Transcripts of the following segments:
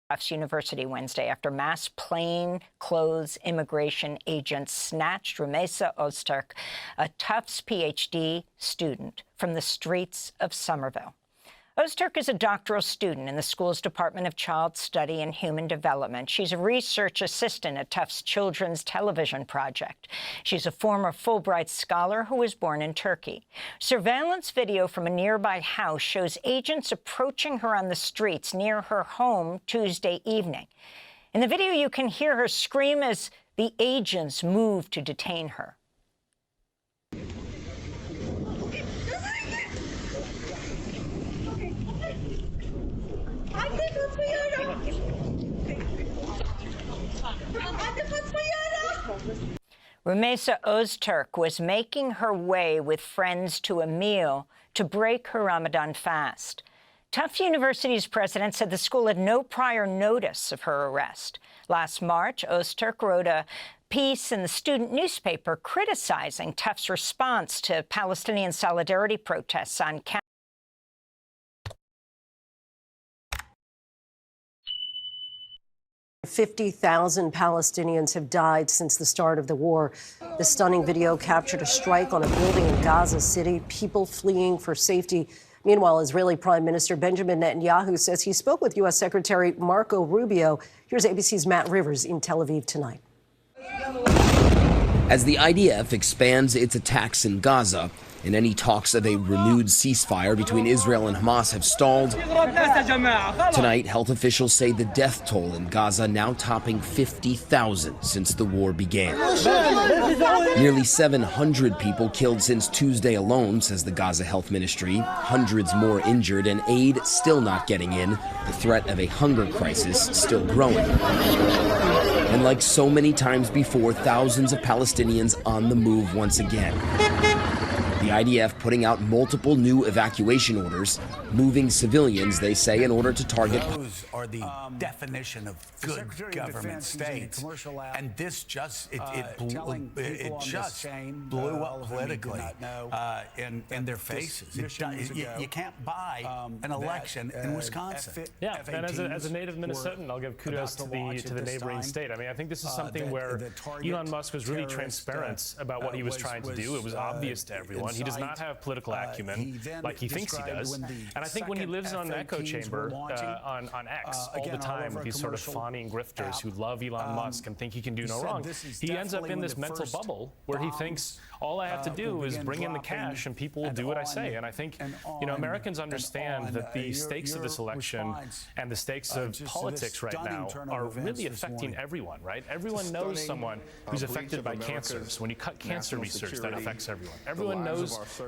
Tufts University Wednesday after mass plainclothes immigration agents snatched Rumeysa Ozturk, a Tufts PhD student, from the streets of Somerville. Ozturk is a doctoral student in the school's Department of Child Study and Human Development. She's a research assistant at Tufts Children's Television Project. She's a former Fulbright scholar who was born in Turkey. Surveillance video from a nearby house shows agents approaching her on the streets near her home Tuesday evening. In the video, you can hear her scream as the agents move to detain her. Rumeysa Ozturk was making her way with friends to a meal to break her Ramadan fast. Tufts University's president said the school had no prior notice of her arrest. Last March, Ozturk wrote a piece in the student newspaper criticizing Tufts' response to Palestinian solidarity protests on campus. 50,000 Palestinians have died since the start of the war. The stunning video captured a strike on a building in Gaza City, people fleeing for safety. Meanwhile, Israeli Prime Minister Benjamin Netanyahu says he spoke with U.S. Secretary Marco Rubio. Here's ABC's Matt Rivers in Tel Aviv tonight. As the IDF expands its attacks in Gaza, and any talks of a renewed ceasefire between Israel and Hamas have stalled, tonight health officials say the death toll in Gaza now topping 50,000 since the war began. Nearly 700 people killed since Tuesday alone, says the Gaza Health Ministry. Hundreds more injured and aid still not getting in. The threat of a hunger crisis still growing. And like so many times before, thousands of Palestinians on the move once again. The IDF putting out multiple new evacuation orders, moving civilians, they say, in order to target. Those are the definition of good government states, and this just blew up politically in their faces. You can't buy an election in Wisconsin. Yeah, and as a native Minnesotan, I'll give kudos to the neighboring state. I mean, I think this is something where Elon Musk was really transparent about what he was trying to do. It was obvious to everyone. He does not have political acumen like he thinks he does. And I think when he lives on an echo chamber on X all the time with these sort of fawning grifters who love Elon Musk and think he can do no wrong, he ends up in this mental bubble where he thinks all I have to do is bring in the cash and people will do what I say. And I think, Americans understand that the stakes of this election and the stakes of politics right now are really affecting everyone, right? Everyone knows someone who's affected by cancer. So when you cut cancer research, that affects everyone. Everyone knows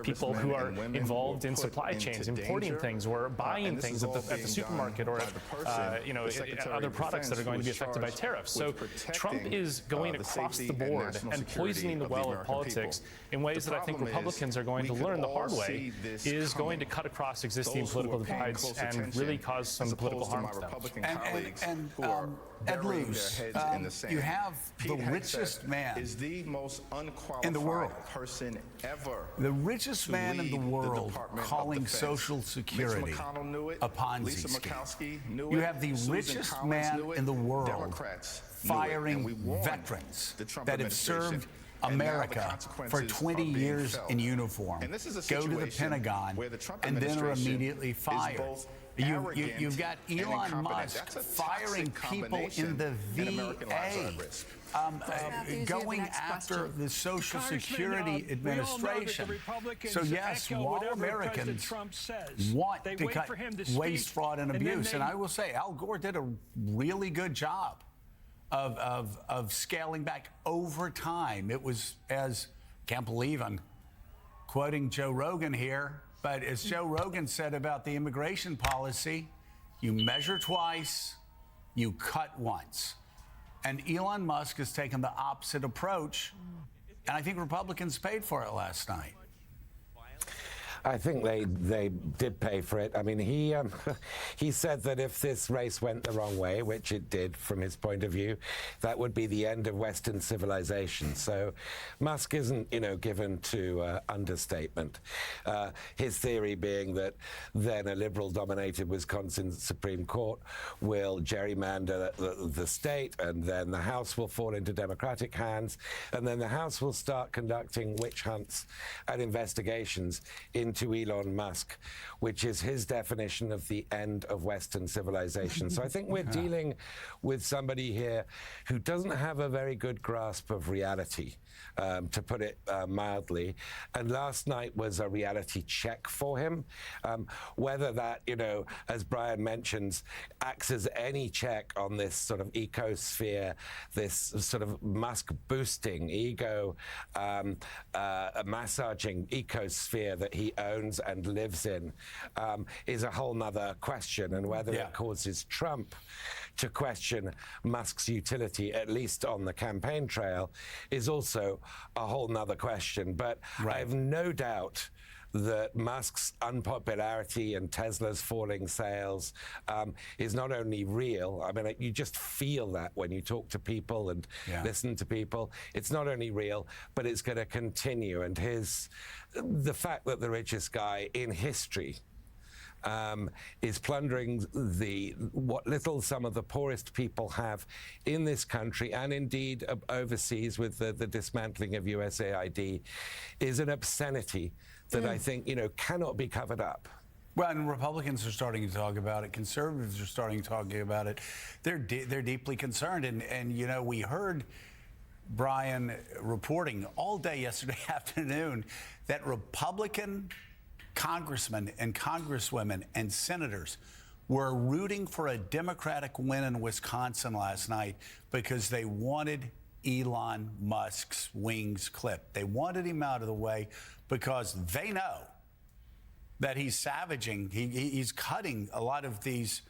people who are involved in supply chains, importing things or buying things at the supermarket or at other products that are going to be affected by tariffs. So Trump is going across the board and poisoning the well of politics in ways that I think Republicans are going to learn the hard way, is going to cut across existing political divides and really cause some political harm to them. Ed Luz, you have the richest man in the world, the richest man in the world calling Social Security a Ponzi scheme. You have the richest man in the world firing veterans that have served America for 20 years in uniform, go to the Pentagon, and then are immediately fired. You've got Elon Musk firing people in the VA, going after the Social Security Administration. So yes, while Americans want to cut waste, fraud, and abuse, and I will say Al Gore did a really good job of scaling back over time. It was, can't believe I'm quoting Joe Rogan here, but as Joe Rogan said about the immigration policy, you measure twice, you cut once. And Elon Musk has taken the opposite approach, and I think Republicans paid for it last night. I think they did pay for it. I mean, he said that if this race went the wrong way, which it did from his point of view, that would be the end of Western civilization. So Musk isn't, given to understatement. His theory being that then a liberal-dominated Wisconsin Supreme Court will gerrymander the state, and then the House will fall into Democratic hands, and then the House will start conducting witch hunts and investigations into Elon Musk, which is his definition of the end of Western civilization. So I think we're dealing with somebody here who doesn't have a very good grasp of reality, to put it mildly. And last night was a reality check for him. Whether that, as Brian mentions, acts as any check on this sort of ecosphere, this sort of Musk boosting, ego massaging ecosphere that he owns and lives in, is a whole nother question. And whether it causes Trump to question Musk's utility, at least on the campaign trail, is also a whole nother question. But I have no doubt that Musk's unpopularity and Tesla's falling sales is not only real. I mean, you just feel that when you talk to people and listen to people. It's not only real, but it's going to continue. And the fact that the richest guy in history is plundering what little some of the poorest people have in this country, and indeed overseas with the dismantling of USAID, is an obscenity that I think cannot be covered up. Well, and Republicans are starting to talk about it. Conservatives are starting to talk about it. They're deeply concerned, and we heard Brian reporting all day yesterday afternoon that Republican congressmen and congresswomen and senators were rooting for a Democratic win in Wisconsin last night because they wanted Elon Musk's wings clipped. They wanted him out of the way because they know that he's savaging. He's cutting a lot of these,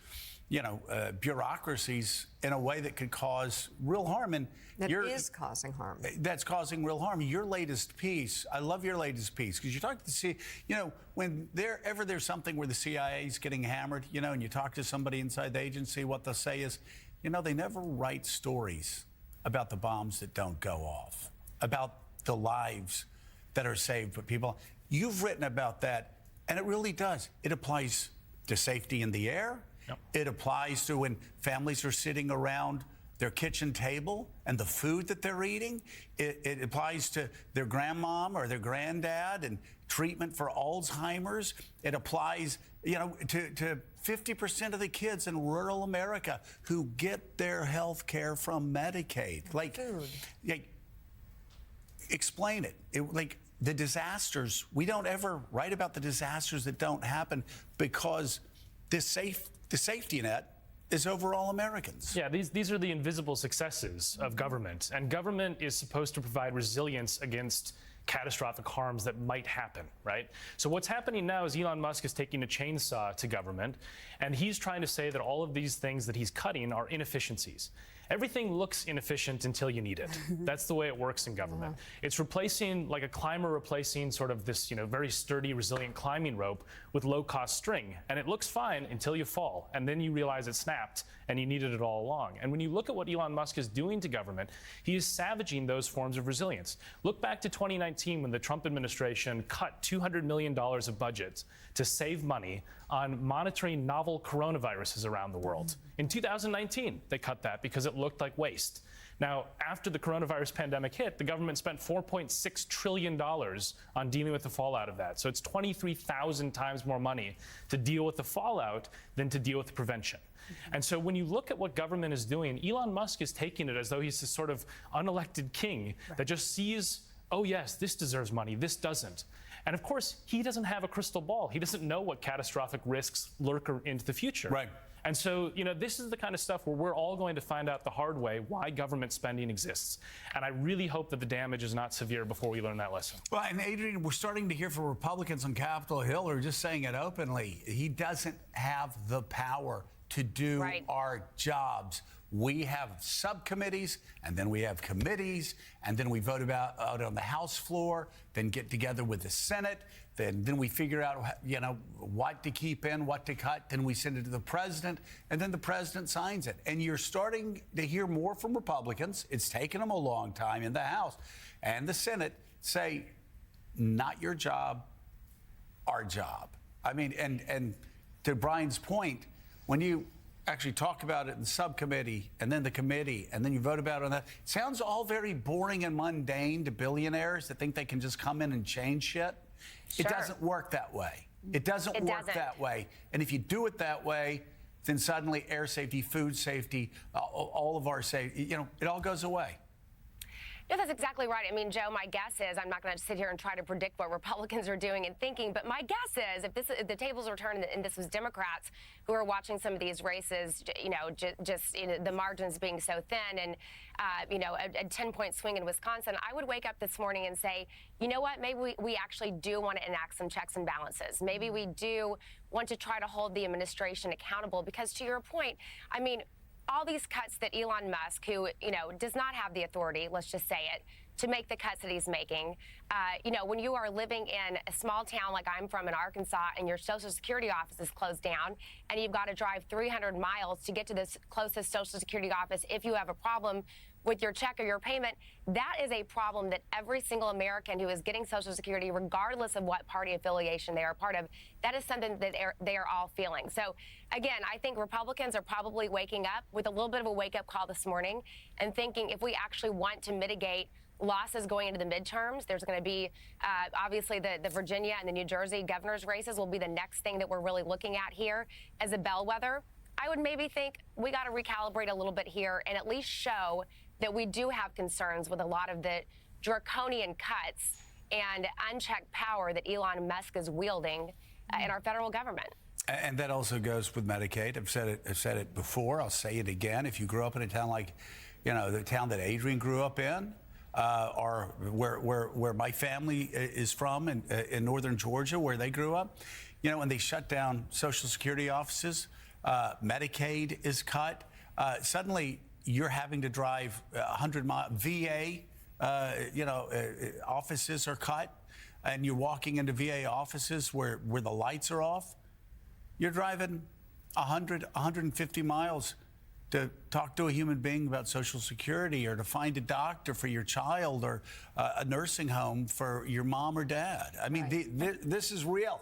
bureaucracies in a way that could cause real harm. And that is causing harm. That's causing real harm. Your latest piece, I love your latest piece, because you talk to when there's something where the CIA is getting hammered, and you talk to somebody inside the agency, what they'll say is, they never write stories about the bombs that don't go off, about the lives that are saved. But people, you've written about that, and it really does. It applies to safety in the air. Yep. It applies to when families are sitting around their kitchen table and the food that they're eating. It applies to their grandmom or their granddad and treatment for Alzheimer's. It applies, to 50% of the kids in rural America who get their health care from Medicaid. Explain it. The disasters, we don't ever write about the disasters that don't happen because the safety net is overall Americans. Yeah, these are the invisible successes of government. And government is supposed to provide resilience against catastrophic harms that might happen, right? So what's happening now is Elon Musk is taking a chainsaw to government, and he's trying to say that all of these things that he's cutting are inefficiencies. Everything looks inefficient until you need it. That's the way it works in government. It's replacing, like a climber replacing sort of this, very sturdy, resilient climbing rope with low-cost string. And it looks fine until you fall. And then you realize it snapped and you needed it all along. And when you look at what Elon Musk is doing to government, he is savaging those forms of resilience. Look back to 2019 when the Trump administration cut $200 million of budgets to save money on monitoring novel coronaviruses around the world. In 2019, they cut that because it looked like waste. Now, after the coronavirus pandemic hit, the government spent $4.6 trillion on dealing with the fallout of that. So it's 23,000 times more money to deal with the fallout than to deal with the prevention. And so when you look at what government is doing, Elon Musk is taking it as though he's this sort of unelected king that just sees, oh yes, this deserves money, this doesn't. And of course, he doesn't have a crystal ball. He doesn't know what catastrophic risks lurk into the future. Right. And so, this is the kind of stuff where we're all going to find out the hard way why government spending exists. And I really hope that the damage is not severe before we learn that lesson. Well, and Adrian, we're starting to hear from Republicans on Capitol Hill who are just saying it openly. He doesn't have the power to do our jobs. We have subcommittees, and then we have committees, and then we vote about out on the House floor, then get together with the Senate, then we figure out, you know, what to keep in, what to cut, then we send it to the president, and then the president signs it. And you're starting to hear more from Republicans. It's taken them a long time in the House and the Senate say, not your job, our job. I mean, and to Brian's point, when you actually talk about it in the subcommittee and then the committee and then you vote about it on that, it sounds all very boring and mundane to billionaires that think they can just come in and change shit. Sure. It doesn't work that way. It doesn't work that way. And if you do it that way, then suddenly air safety, food safety, all of our safety, you know, it all goes away. No, that's exactly right. I mean, Joe, my guess is, I'm not going to sit here and try to predict what Republicans are doing and thinking, but my guess is if the tables were turned and this was Democrats who are watching some of these races, you know, just you know, the margins being so thin and, you know, a 10-point swing in Wisconsin, I would wake up this morning and say, you know what, maybe we actually do want to enact some checks and balances. Maybe we do want to try to hold the administration accountable because, to your point, I mean, all these cuts that Elon Musk, who, you know, does not have the authority, let's just say it, to make the cuts that he's making, you know, when you are living in a small town like I'm from in Arkansas and your Social Security office is closed down and you've got to drive 300 miles to get to this closest Social Security office if you have a problem with your check or your payment, that is a problem that every single American who is getting Social Security, regardless of what party affiliation they are part of, that is something that they are all feeling. So, again, I think Republicans are probably waking up with a little bit of a wake-up call this morning and thinking if we actually want to mitigate losses going into the midterms, there's going to be, obviously, the Virginia and the New Jersey governor's races will be the next thing that we're really looking at here as a bellwether. I would maybe think we got to recalibrate a little bit here and at least show that we do have concerns with a lot of the draconian cuts and unchecked power that Elon Musk is wielding in our federal government. And that also goes with Medicaid. I've said it before. I'll say it again. If you grew up in a town like, you know, the town that Adrian grew up in, or where my family is from in northern Georgia, where they grew up, you know, when they shut down Social Security offices, Medicaid is cut. Suddenly, you're having to drive 100 miles. VA, you know, offices are cut, and you're walking into VA offices where the lights are off. You're driving 100, 150 miles to talk to a human being about Social Security or to find a doctor for your child or a nursing home for your mom or dad. I mean, right. This is real.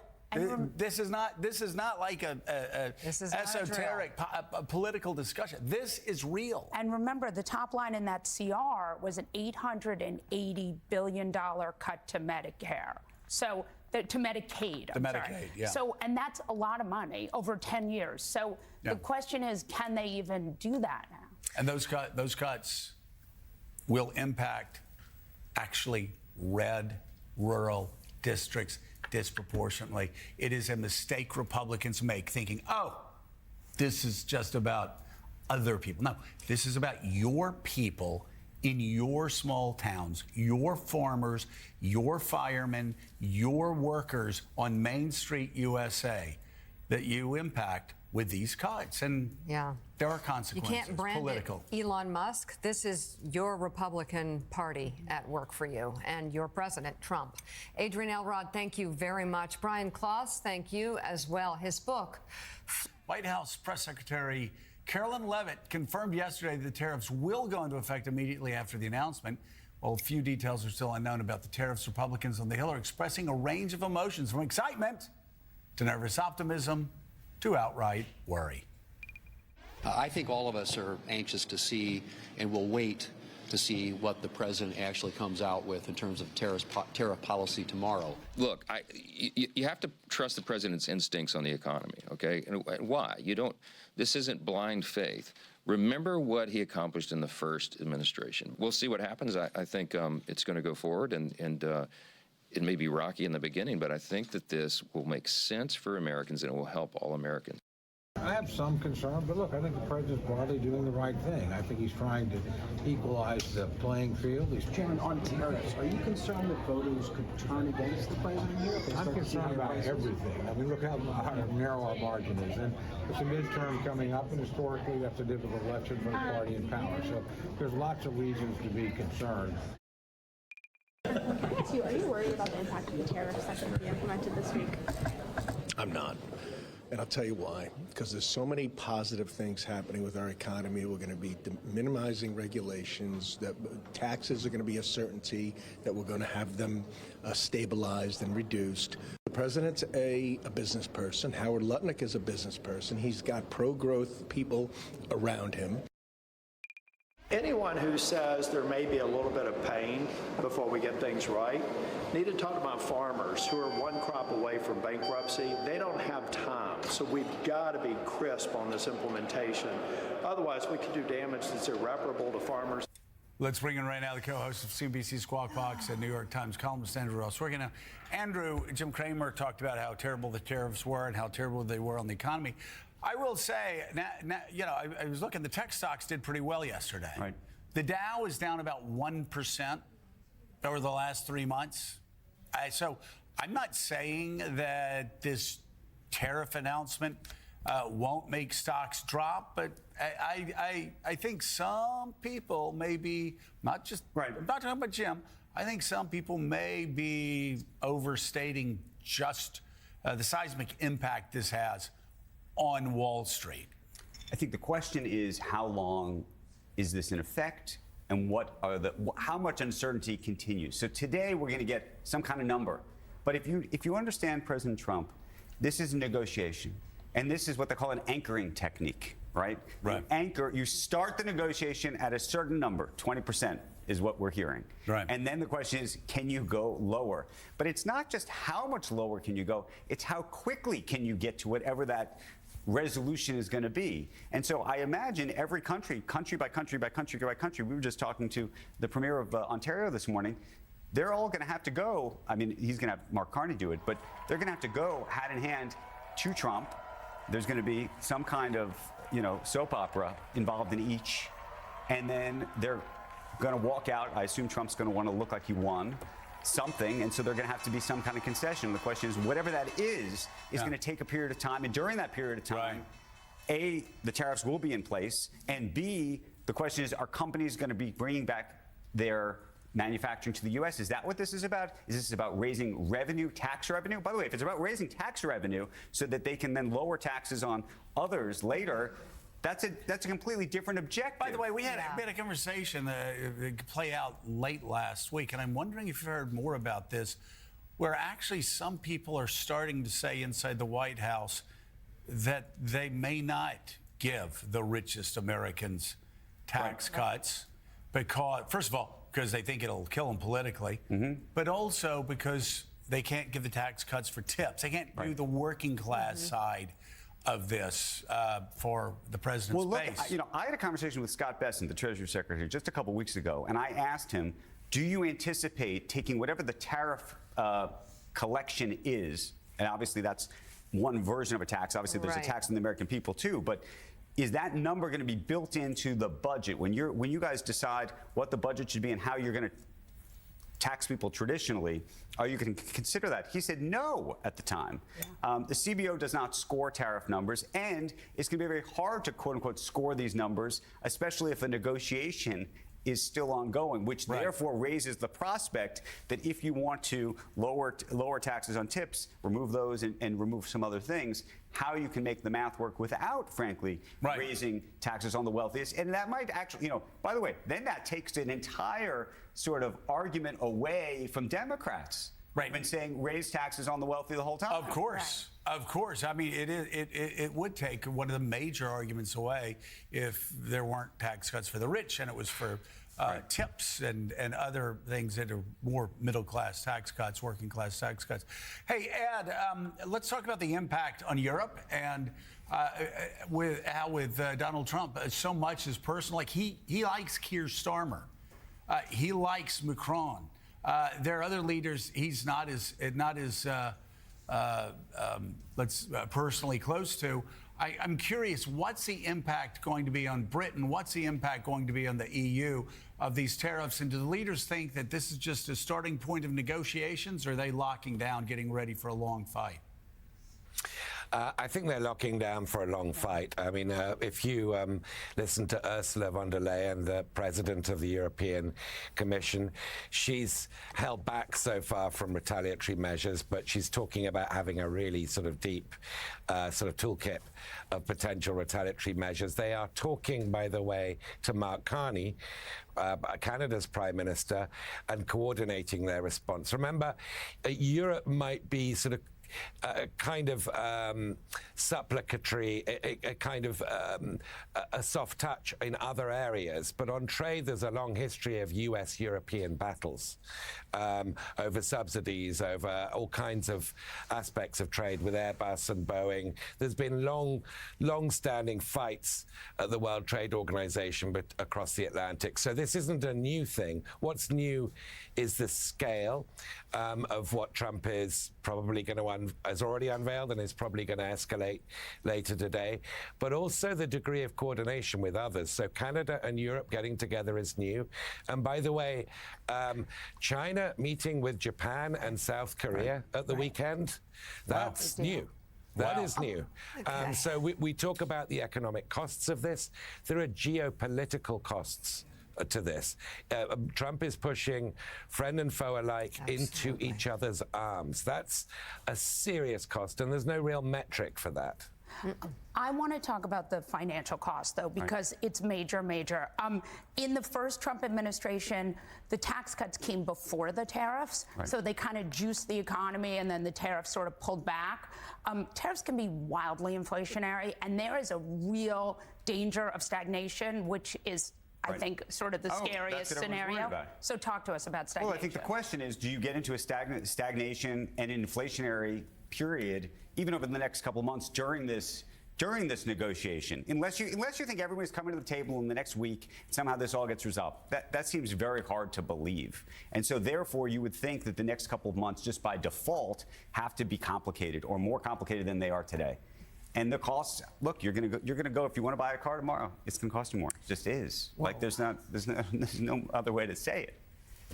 This is not like a esoteric political discussion. This is real. And remember, the top line in that CR was an $880 billion cut to Medicare. So to Medicaid. I'm sorry. Yeah. So, and that's a lot of money over 10 years. So the question is, can they even do that now? And those cuts will impact actually red rural districts disproportionately. It is a mistake Republicans make, thinking, oh, this is just about other people. No, this is about your people in your small towns, your farmers, your firemen, your workers on Main Street, USA, that you impact with these cuts. And there are consequences. You can't brand political. it Elon Musk. This is your Republican Party at work for you and your president, Trump. Adrian Elrod, thank you very much. Brian Klaus, thank you as well. His book. White House Press Secretary Carolyn Leavitt confirmed yesterday that the tariffs will go into effect immediately after the announcement. While a few details are still unknown about the tariffs, Republicans on the Hill are expressing a range of emotions, from excitement to nervous optimism to outright worry. I think all of us are anxious to see and will wait to see what the president actually comes out with in terms of tariff policy tomorrow. Look, you have to trust the president's instincts on the economy, okay? And why? This isn't blind faith. Remember what he accomplished in the first administration. We'll see what happens. I think it's going to go forward, and it may be rocky in the beginning, but I think that this will make sense for Americans and it will help all Americans. I have some concern, but look, I think the president's broadly doing the right thing. I think he's trying to equalize the playing field. Chairman, on tariffs, are you concerned that voters could turn against the president here? I'm concerned about everything. I mean, look how narrow our margin is. And it's a midterm coming up, and historically that's a difficult election for the party in power. So there's lots of reasons to be concerned. Are you worried about the impact of the tariffs that could be implemented this week? I'm not. And I'll tell you why. Because there's so many positive things happening with our economy. We're going to be minimizing regulations, that taxes are going to be a certainty, that we're going to have them stabilized and reduced. The president's a business person. Howard Lutnick is a business person. He's got pro-growth people around him. Anyone who says there may be a little bit of pain before we get things right need to talk about farmers who are one crop away from bankruptcy. They don't have time, so we've got to be crisp on this implementation. Otherwise, we could do damage that's irreparable to farmers. Let's bring in right now the co-host of CNBC Squawk Box and New York Times columnist Andrew Ozturk. Now, Andrew, Jim Cramer talked about how terrible the tariffs were and how terrible they were on the economy. I will say, I was looking, the tech stocks did pretty well yesterday. Right. The Dow is down about 1% over the last 3 months. So I'm not saying that this tariff announcement won't make stocks drop, but I think some people may be, I'm not talking about Jim, I think some people may be overstating just the seismic impact this has on Wall Street. I think the question is, how long is this in effect, and how much uncertainty continues? So today we're going to get some kind of number, but if you understand President Trump, this is a negotiation, and this is what they call an anchoring technique, right? Right. You start the negotiation at a certain number, 20%. Is what we're hearing. Right. And then the question is, can you go lower? But it's not just how much lower can you go, it's how quickly can you get to whatever that resolution is going to be. And so I imagine every country by country by country by country, we were just talking to the Premier of Ontario this morning, they're all going to have to go, I mean, he's going to have Mark Carney do it, but they're going to have to go hand in hand to Trump. There's going to be some kind of, soap opera involved in each. And then they're going to walk out. I assume Trump's going to want to look like he won something, and so they're going to have to be some kind of concession. The question is, whatever that is going to take a period of time, and during that period of time, A, the tariffs will be in place, and B, the question is, are companies going to be bringing back their manufacturing to the U.S.? Is that what this is about? Is this about raising revenue, tax revenue? By the way, if it's about raising tax revenue so that they can then lower taxes on others later, that's a completely different objective. By the way, we had a conversation that play out late last week, and I'm wondering if you've heard more about this, where actually some people are starting to say inside the White House that they may not give the richest Americans tax cuts because, first of all, because they think it'll kill them politically, but also because they can't give the tax cuts for tips. They can't do the working class side of this for the president's base. I had a conversation with Scott Bessent, the Treasury Secretary, just a couple weeks ago, and I asked him, do you anticipate taking whatever the tariff collection is, and obviously that's one version of a tax, obviously there's a tax on the American people too, but is that number going to be built into the budget? When you guys decide what the budget should be and how you're going to tax people traditionally, are you going to consider that? He said no at the time. The CBO does not score tariff numbers, and it's going to be very hard to, quote unquote, score these numbers, especially if a negotiation is still ongoing, which therefore raises the prospect that if you want to lower taxes on tips, remove those and remove some other things, how you can make the math work without, frankly, raising taxes on the wealthiest. And that might actually, by the way, then that takes an entire sort of argument away from Democrats. Right. Been saying raise taxes on the wealthy the whole time. Of course. Of course. I mean, it would take one of the major arguments away if there weren't tax cuts for the rich and it was for tips and other things that are more middle-class tax cuts, working-class tax cuts. Hey, Ed, let's talk about the impact on Europe and with Donald Trump. So much is personal. Like, he likes Keir Starmer. He likes Macron. There are other leaders he's not as personally close to. I'm curious, what's the impact going to be on Britain? What's the impact going to be on the EU of these tariffs? And do the leaders think that this is just a starting point of negotiations, or are they locking down, getting ready for a long fight? I think they're locking down for a long fight. I mean, if you listen to Ursula von der Leyen, the president of the European Commission, she's held back so far from retaliatory measures, but she's talking about having a really sort of deep sort of toolkit of potential retaliatory measures. They are talking, by the way, to Mark Carney, Canada's Prime Minister, and coordinating their response. Remember, Europe might be sort of kind of supplicatory, a kind of a soft touch in other areas. But on trade, there's a long history of US-European battles over subsidies, over all kinds of aspects of trade with Airbus and Boeing. There's been long-standing fights at the World Trade Organization but across the Atlantic. So this isn't a new thing. What's new is the scale of what Trump is probably going to has already unveiled and is probably going to escalate later today, but also the degree of coordination with others. So Canada and Europe getting together is new. And by the way, China meeting with Japan and South Korea at the weekend, that's new. That is new. Okay. So we talk about the economic costs of this. There are geopolitical costs to this. Trump is pushing friend and foe alike into each other's arms. That's a serious cost, and there's no real metric for that. I want to talk about the financial cost, though, because it's major. In the first Trump administration, the tax cuts came before the tariffs, so they kind of juiced the economy, and then the tariffs sort of pulled back. Tariffs can be wildly inflationary, and there is a real danger of stagnation, which is, I think, sort of the scariest scenario. So talk to us about stagnation. Well, I think the question is, do you get into a stagnation and inflationary period even over the next couple of months during this negotiation? Unless you think everybody's coming to the table in the next week, somehow this all gets resolved. That seems very hard to believe. And so therefore, you would think that the next couple of months, just by default, have to be complicated or more complicated than they are today. And the costs, look, you're gonna go if you want to buy a car tomorrow, it's gonna cost you more. It just is. Whoa. Like there's no other way to say it.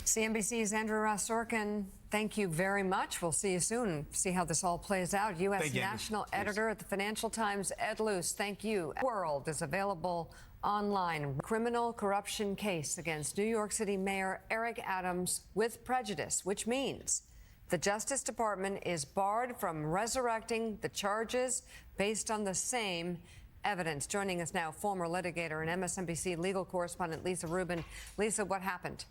CNBC's Andrew Sorkin, thank you very much. We'll see you soon. See how this all plays out. U.S. national editor at the Financial Times, Ed Luce, thank you. World is available online. Criminal corruption case against New York City Mayor Eric Adams with prejudice, which means the Justice Department is barred from resurrecting the charges based on the same evidence. Joining us now, former litigator and MSNBC legal correspondent Lisa Rubin. Lisa, what happened?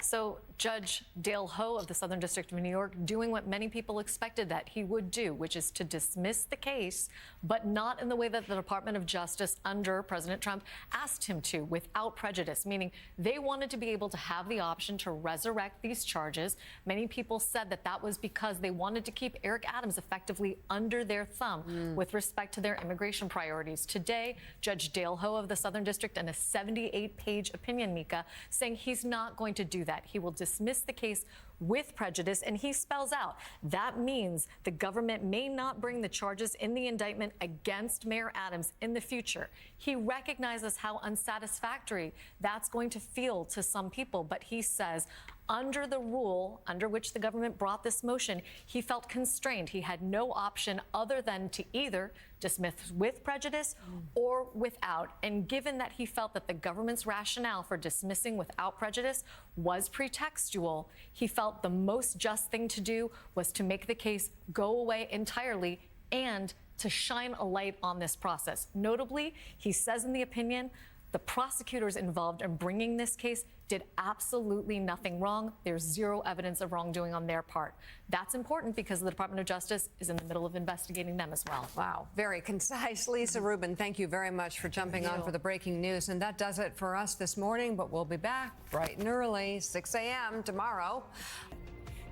So Judge Dale Ho of the Southern District of New York doing what many people expected that he would do, which is to dismiss the case, but not in the way that the Department of Justice under President Trump asked him to, without prejudice, meaning they wanted to be able to have the option to resurrect these charges. Many people said that that was because they wanted to keep Eric Adams effectively under their thumb with respect to their immigration priorities. Today, Judge Dale Ho of the Southern District in a 78-page opinion, Mika, saying he's not going to do that. He will dismiss the case with prejudice, and he spells out that means the government may not bring the charges in the indictment against Mayor Adams in the future. He recognizes how unsatisfactory that's going to feel to some people, but he says under the rule under which the government brought this motion, he felt constrained. He had no option other than to either dismiss with prejudice or without. And given that he felt that the government's rationale for dismissing without prejudice was pretextual, he felt the most just thing to do was to make the case go away entirely and to shine a light on this process. Notably, he says in the opinion, the prosecutors involved in bringing this case did absolutely nothing wrong. There's zero evidence of wrongdoing on their part. That's important because the Department of Justice is in the middle of investigating them as well. Wow, very concise. Lisa Rubin, thank you very much for jumping on for the breaking news. And that does it for us this morning, but we'll be back bright and early, 6 a.m. tomorrow.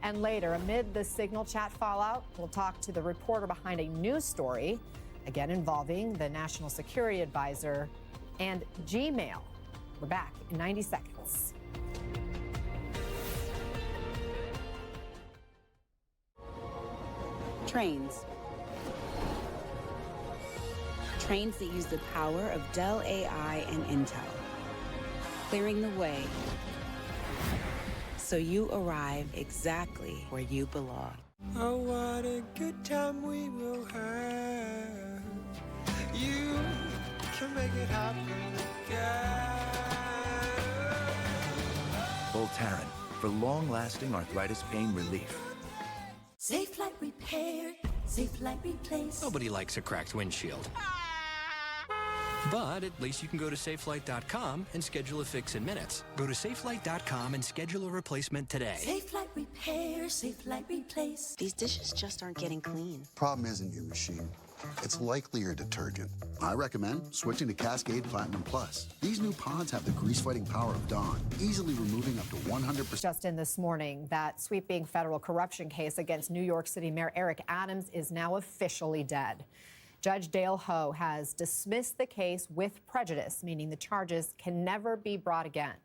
And later, amid the Signal chat fallout, we'll talk to the reporter behind a news story, again involving the National Security Advisor and Gmail. We're back in 90 seconds. Trains. trains that use the power of Dell AI and Intel, clearing the way so you arrive exactly where you belong. Oh, what a good time we will have. You can make it happen again. Voltaren, for long-lasting arthritis pain relief. Safe Light Repair, Safe Light Replace. Nobody likes a cracked windshield. But at least you can go to SafeLight.com and schedule a fix in minutes. Go to SafeLight.com and schedule a replacement today. Safe Light Repair, Safe Light Replace. These dishes just aren't getting clean. Problem isn't your machine. It's likely your detergent. I recommend switching to Cascade Platinum Plus. These new pods have the grease-fighting power of Dawn, easily removing up to 100%. Just in this morning, that sweeping federal corruption case against New York City Mayor Eric Adams is now officially dead. Judge Dale Ho has dismissed the case with prejudice, meaning the charges can never be brought again,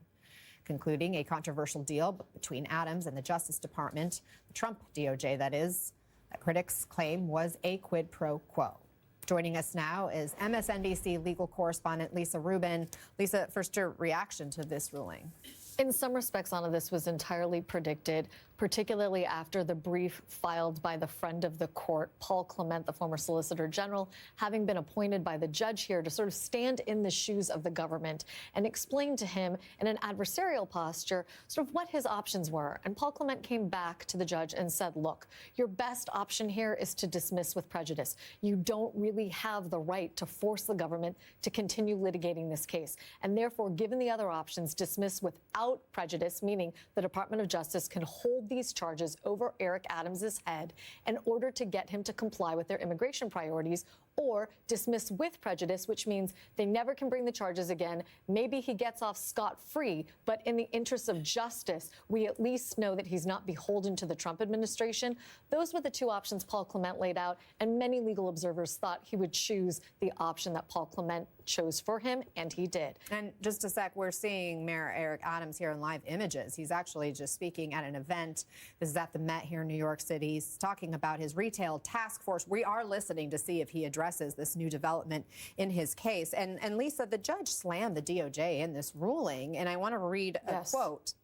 concluding a controversial deal between Adams and the Justice Department, the Trump DOJ, that is, that critics claim was a quid pro quo. Joining us now is MSNBC legal correspondent Lisa Rubin. Lisa, first your reaction to this ruling. In some respects, Anna, this was entirely predicted, particularly after the brief filed by the friend of the court, Paul Clement, the former Solicitor General, having been appointed by the judge here to sort of stand in the shoes of the government and explain to him in an adversarial posture sort of what his options were. And Paul Clement came back to the judge and said, look, your best option here is to dismiss with prejudice. You don't really have the right to force the government to continue litigating this case. And therefore, given the other options, dismiss without prejudice, meaning the Department of Justice can hold these charges over Eric Adams's head in order to get him to comply with their immigration priorities, or dismiss with prejudice, which means they never can bring the charges again. Maybe he gets off scot-free, but in the interest of justice, we at least know that he's not beholden to the Trump administration. Those were the two options Paul Clement laid out, and many legal observers thought he would choose the option that Paul Clement chose for him, and he did. And just a sec, we're seeing Mayor Eric Adams here in live images. He's actually just speaking at an event. This is at the Met here in New York City. He's talking about his retail task force. We are listening to see if he addresses this new development in his case. And Lisa, the judge slammed the DOJ in this ruling, and I want to read a quote.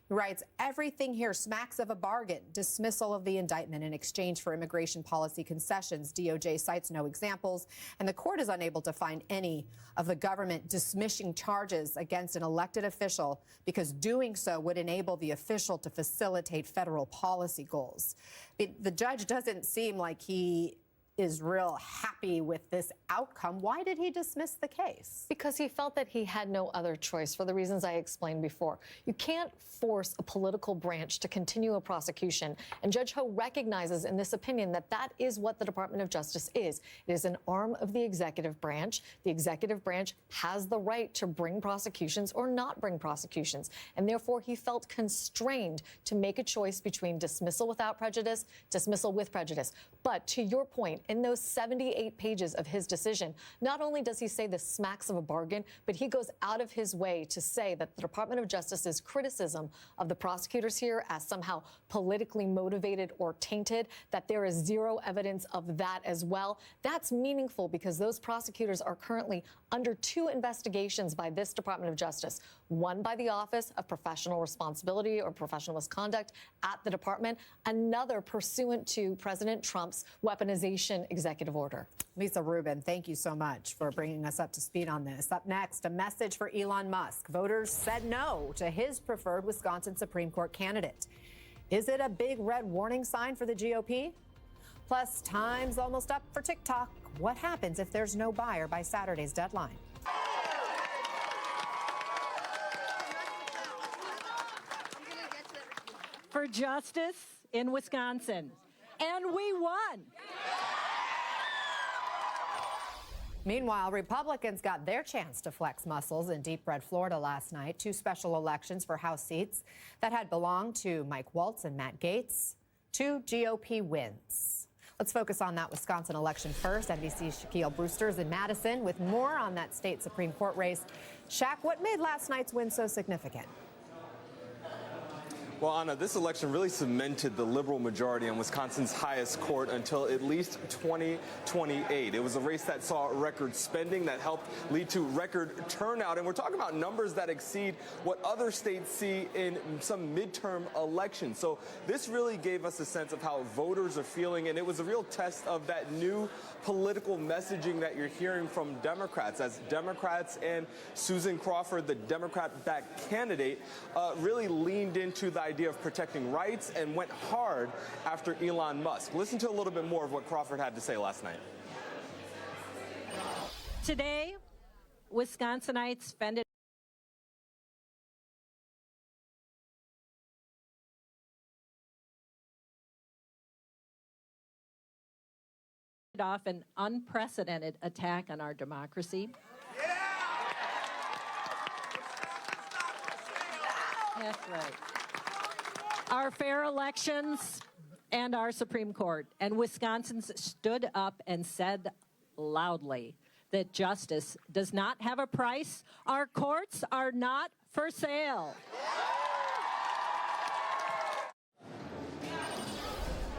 He writes, everything here smacks of a bargain. Dismissal of the indictment in exchange for immigration policy concessions. DOJ cites no examples, and the court is unable to find any of the government dismissing charges against an elected official because doing so would enable the official to facilitate federal policy goals. The judge doesn't seem like he is real happy with this outcome. Why did he dismiss the case? Because he felt that he had no other choice for the reasons I explained before. You can't force a political branch to continue a prosecution. And Judge Ho recognizes in this opinion that that is what the Department of Justice is. It is an arm of the executive branch. The executive branch has the right to bring prosecutions or not bring prosecutions. And therefore, he felt constrained to make a choice between dismissal without prejudice, dismissal with prejudice. But to your point, in those 78 pages of his decision, not only does he say this smacks of a bargain, but he goes out of his way to say that the Department of Justice's criticism of the prosecutors here as somehow politically motivated or tainted, that there is zero evidence of that as well. That's meaningful because those prosecutors are currently under two investigations by this Department of Justice, one by the Office of Professional Responsibility or Professional Misconduct at the department, another pursuant to President Trump's weaponization executive order. Lisa Rubin, thank you so much for bringing us up to speed on this. Up next, a message for Elon Musk. Voters said no to his preferred Wisconsin Supreme Court candidate. Is it a big red warning sign for the GOP? Plus, time's almost up for TikTok. What happens if there's no buyer by Saturday's deadline? For justice in Wisconsin. And we won. Meanwhile, Republicans got their chance to flex muscles in deep red Florida last night. Two special elections for House seats that had belonged to Mike Waltz and Matt Gaetz. Two GOP wins. Let's focus on that Wisconsin election first. NBC's Shaquille Brewster's in Madison with more on that state Supreme Court race. Shaq, what made last night's win so significant? Well, Anna, this election really cemented the liberal majority in Wisconsin's highest court until at least 2028. It was a race that saw record spending that helped lead to record turnout. And we're talking about numbers that exceed what other states see in some midterm elections. So this really gave us a sense of how voters are feeling, and it was a real test of that new political messaging that you're hearing from Democrats, as Democrats and Susan Crawford, the Democrat-backed candidate, really leaned into the idea of protecting rights and went hard after Elon Musk. Listen to a little bit more of what Crawford had to say last night. Today, Wisconsinites fended off an unprecedented attack on our democracy. That's right. Our fair elections and our Supreme Court. And Wisconsins stood up and said loudly that justice does not have a price. Our courts are not for sale.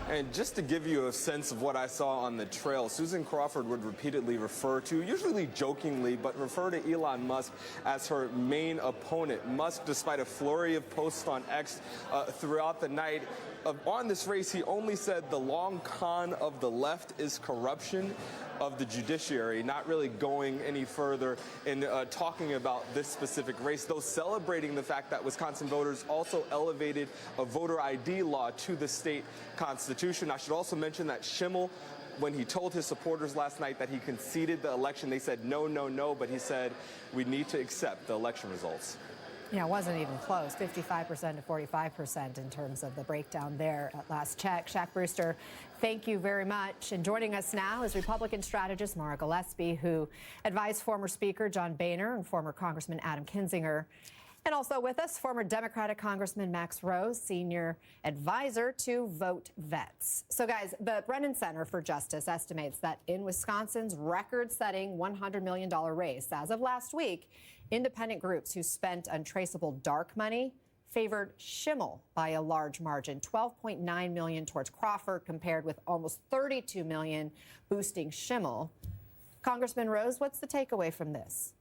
And just to give you a sense of what I saw on the trail, Susan Crawford would repeatedly refer to, usually jokingly, but refer to Elon Musk as her main opponent. Musk, despite a flurry of posts on X throughout the night, on this race, he only said the long con of the left is corruption of the judiciary, not really going any further in talking about this specific race, though celebrating the fact that Wisconsin voters also elevated a voter ID law to the state constitution. I should also mention that Schimmel, when he told his supporters last night that he conceded the election, they said no, no, no, but he said we need to accept the election results. Yeah, it wasn't even close, 55% to 45% in terms of the breakdown there at last check. Shaq Brewster, thank you very much. And joining us now is Republican strategist Mara Gillespie, who advised former Speaker John Boehner and former Congressman Adam Kinzinger. And also with us, former Democratic Congressman Max Rose, senior advisor to Vote Vets. So guys, the Brennan Center for Justice estimates that in Wisconsin's record-setting $100 million race, as of last week, independent groups who spent untraceable dark money favored Schimmel by a large margin, $12.9 million towards Crawford, compared with almost $32 million boosting Schimmel. Congressman Rose, what's the takeaway from this?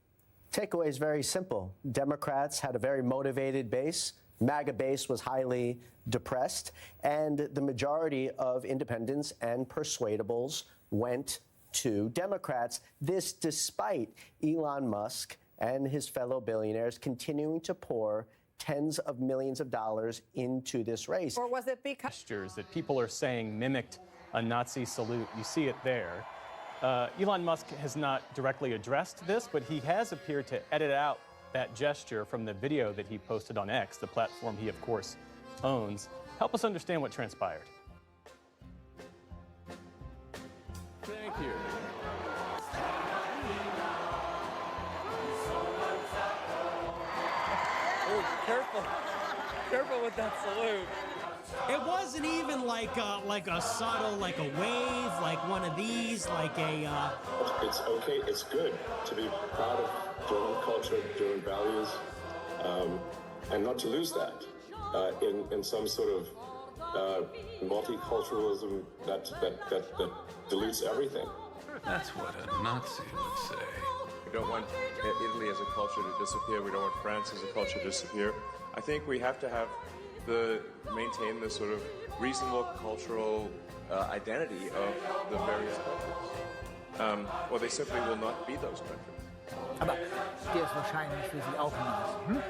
Takeaway is very simple. Democrats had a very motivated base. MAGA base was highly depressed, and the majority of independents and persuadables went to Democrats. This despite Elon Musk and his fellow billionaires continuing to pour tens of millions of dollars into this race. Or was it because gestures that people are saying mimicked a Nazi salute? You see it there. Elon Musk has not directly addressed this, but he has appeared to edit out that gesture from the video that he posted on X, the platform he, of course, owns. Help us understand what transpired. Thank you. Oh, careful. Careful with that salute. It wasn't even like a subtle, like a wave, like one of these, like a... It's okay, it's good to be proud of German culture, German values, and not to lose that in some sort of multiculturalism that dilutes everything. That's what a Nazi would say. We don't want Italy as a culture to disappear. We don't want France as a culture to disappear. I think we have to maintain the sort of reasonable cultural identity of the various countries. Or they simply will not be those countries. Aber der ist wahrscheinlich für Sie auch Nazi. Hm?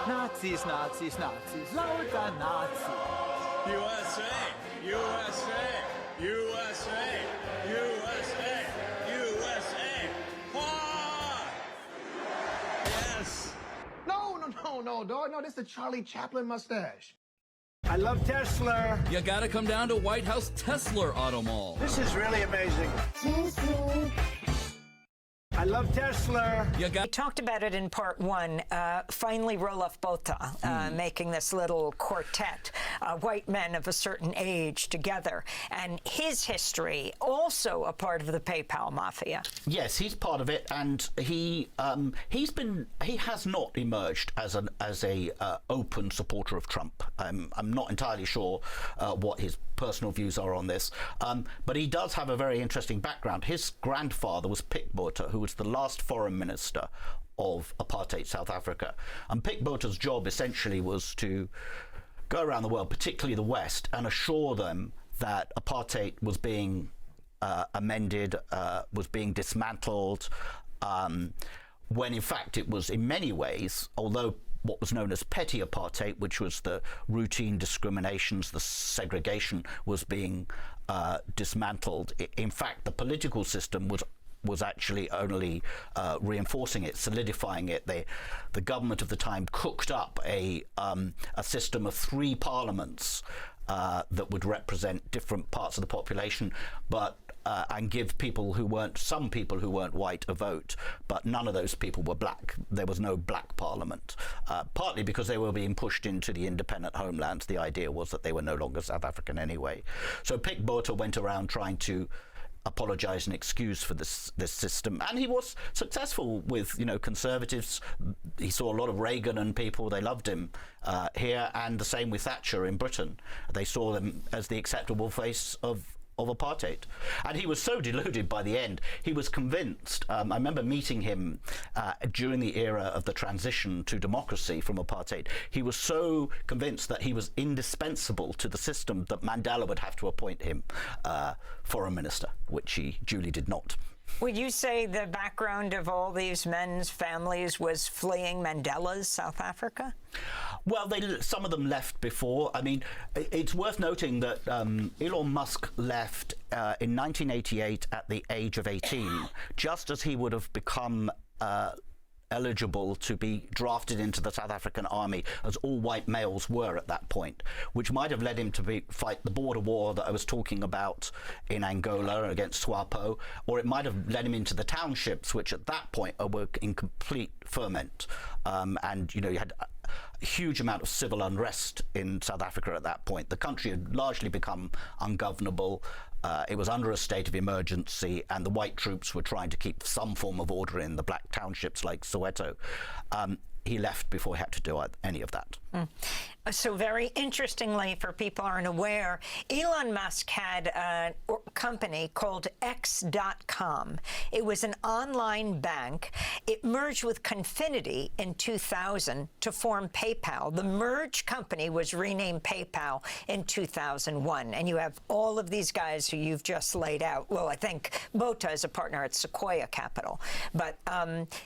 Nazis, Nazis, Nazis, lauter Nazis. USA, USA, USA, USA, USA. Ah! Yes. No, dog. No, this is the Charlie Chaplin mustache. I love Tesla. You gotta come down to White House Tesla Auto Mall. This is really amazing. I love Tesla. We talked about it in part one. Finally, Roloff Botha making this little quartet, white men of a certain age together, and his history also a part of the PayPal mafia. Yes, he's part of it, and he has not emerged as a open supporter of Trump. I'm not entirely sure what his personal views are on this, but he does have a very interesting background. His grandfather was Pik Botha, who was the last foreign minister of apartheid South Africa, and Pik Botha's job essentially was to go around the world, particularly the West, and assure them that apartheid was being amended, was being dismantled, when in fact it was in many ways, although what was known as petty apartheid, which was the routine discriminations, the segregation, was being dismantled. In fact, the political system was actually only reinforcing it, solidifying it. The government of the time cooked up a system of 3 parliaments that would represent different parts of the population, but and give some people who weren't white a vote, but none of those people were black. There was no black parliament, partly because they were being pushed into the independent homelands. The idea was that they were no longer South African anyway. So Pik Botha went around trying to apologize and excuse for this system, and he was successful with conservatives. He saw a lot of Reagan and people. They loved him here, and the same with Thatcher in Britain. They saw them as the acceptable face of apartheid, and he was so deluded by the end. He was convinced. I remember meeting him during the era of the transition to democracy from apartheid. He was so convinced that he was indispensable to the system that Mandela would have to appoint him foreign minister, which he duly did not. Would you say the background of all these men's families was fleeing Mandela's South Africa? Well, some of them left before. I mean, it's worth noting that Elon Musk left in 1988 at the age of 18, just as he would have become eligible to be drafted into the South African army, as all white males were at that point, which might have led him to fight the border war that I was talking about in Angola against SWAPO, or it might have led him into the townships, which at that point were in complete ferment. And you had a huge amount of civil unrest in South Africa at that point. The country had largely become ungovernable. It was under a state of emergency, and the white troops were trying to keep some form of order in the black townships like Soweto. He left before he had to do any of that. So very interestingly, for people who aren't aware, Elon Musk had a company called X.com. It was an online bank. It merged with Confinity in 2000 to form PayPal. The merged company was renamed PayPal in 2001. And you have all of these guys who you've just laid out. Well, I think Botha is a partner at Sequoia Capital. But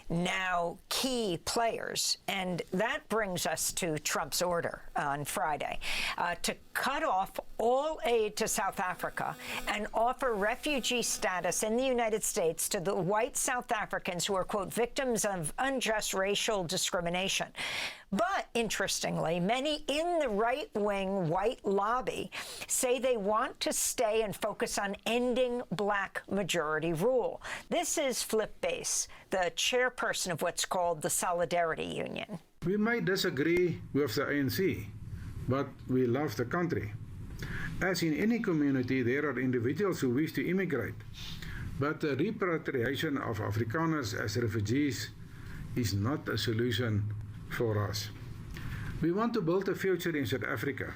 now key players. And that brings us to Trump's order on Friday to cut off all aid to South Africa and offer refugee status in the United States to the white South Africans who are, quote, victims of unjust racial discrimination. But interestingly, many in the right-wing white lobby say they want to stay and focus on ending black majority rule. This is Flip Bass, the chairperson of what's called the Solidarity Union. We might disagree with the ANC, but we love the country. As in any community, there are individuals who wish to immigrate, but the repatriation of Afrikaners as refugees is not a solution for us. We want to build a future in South Africa.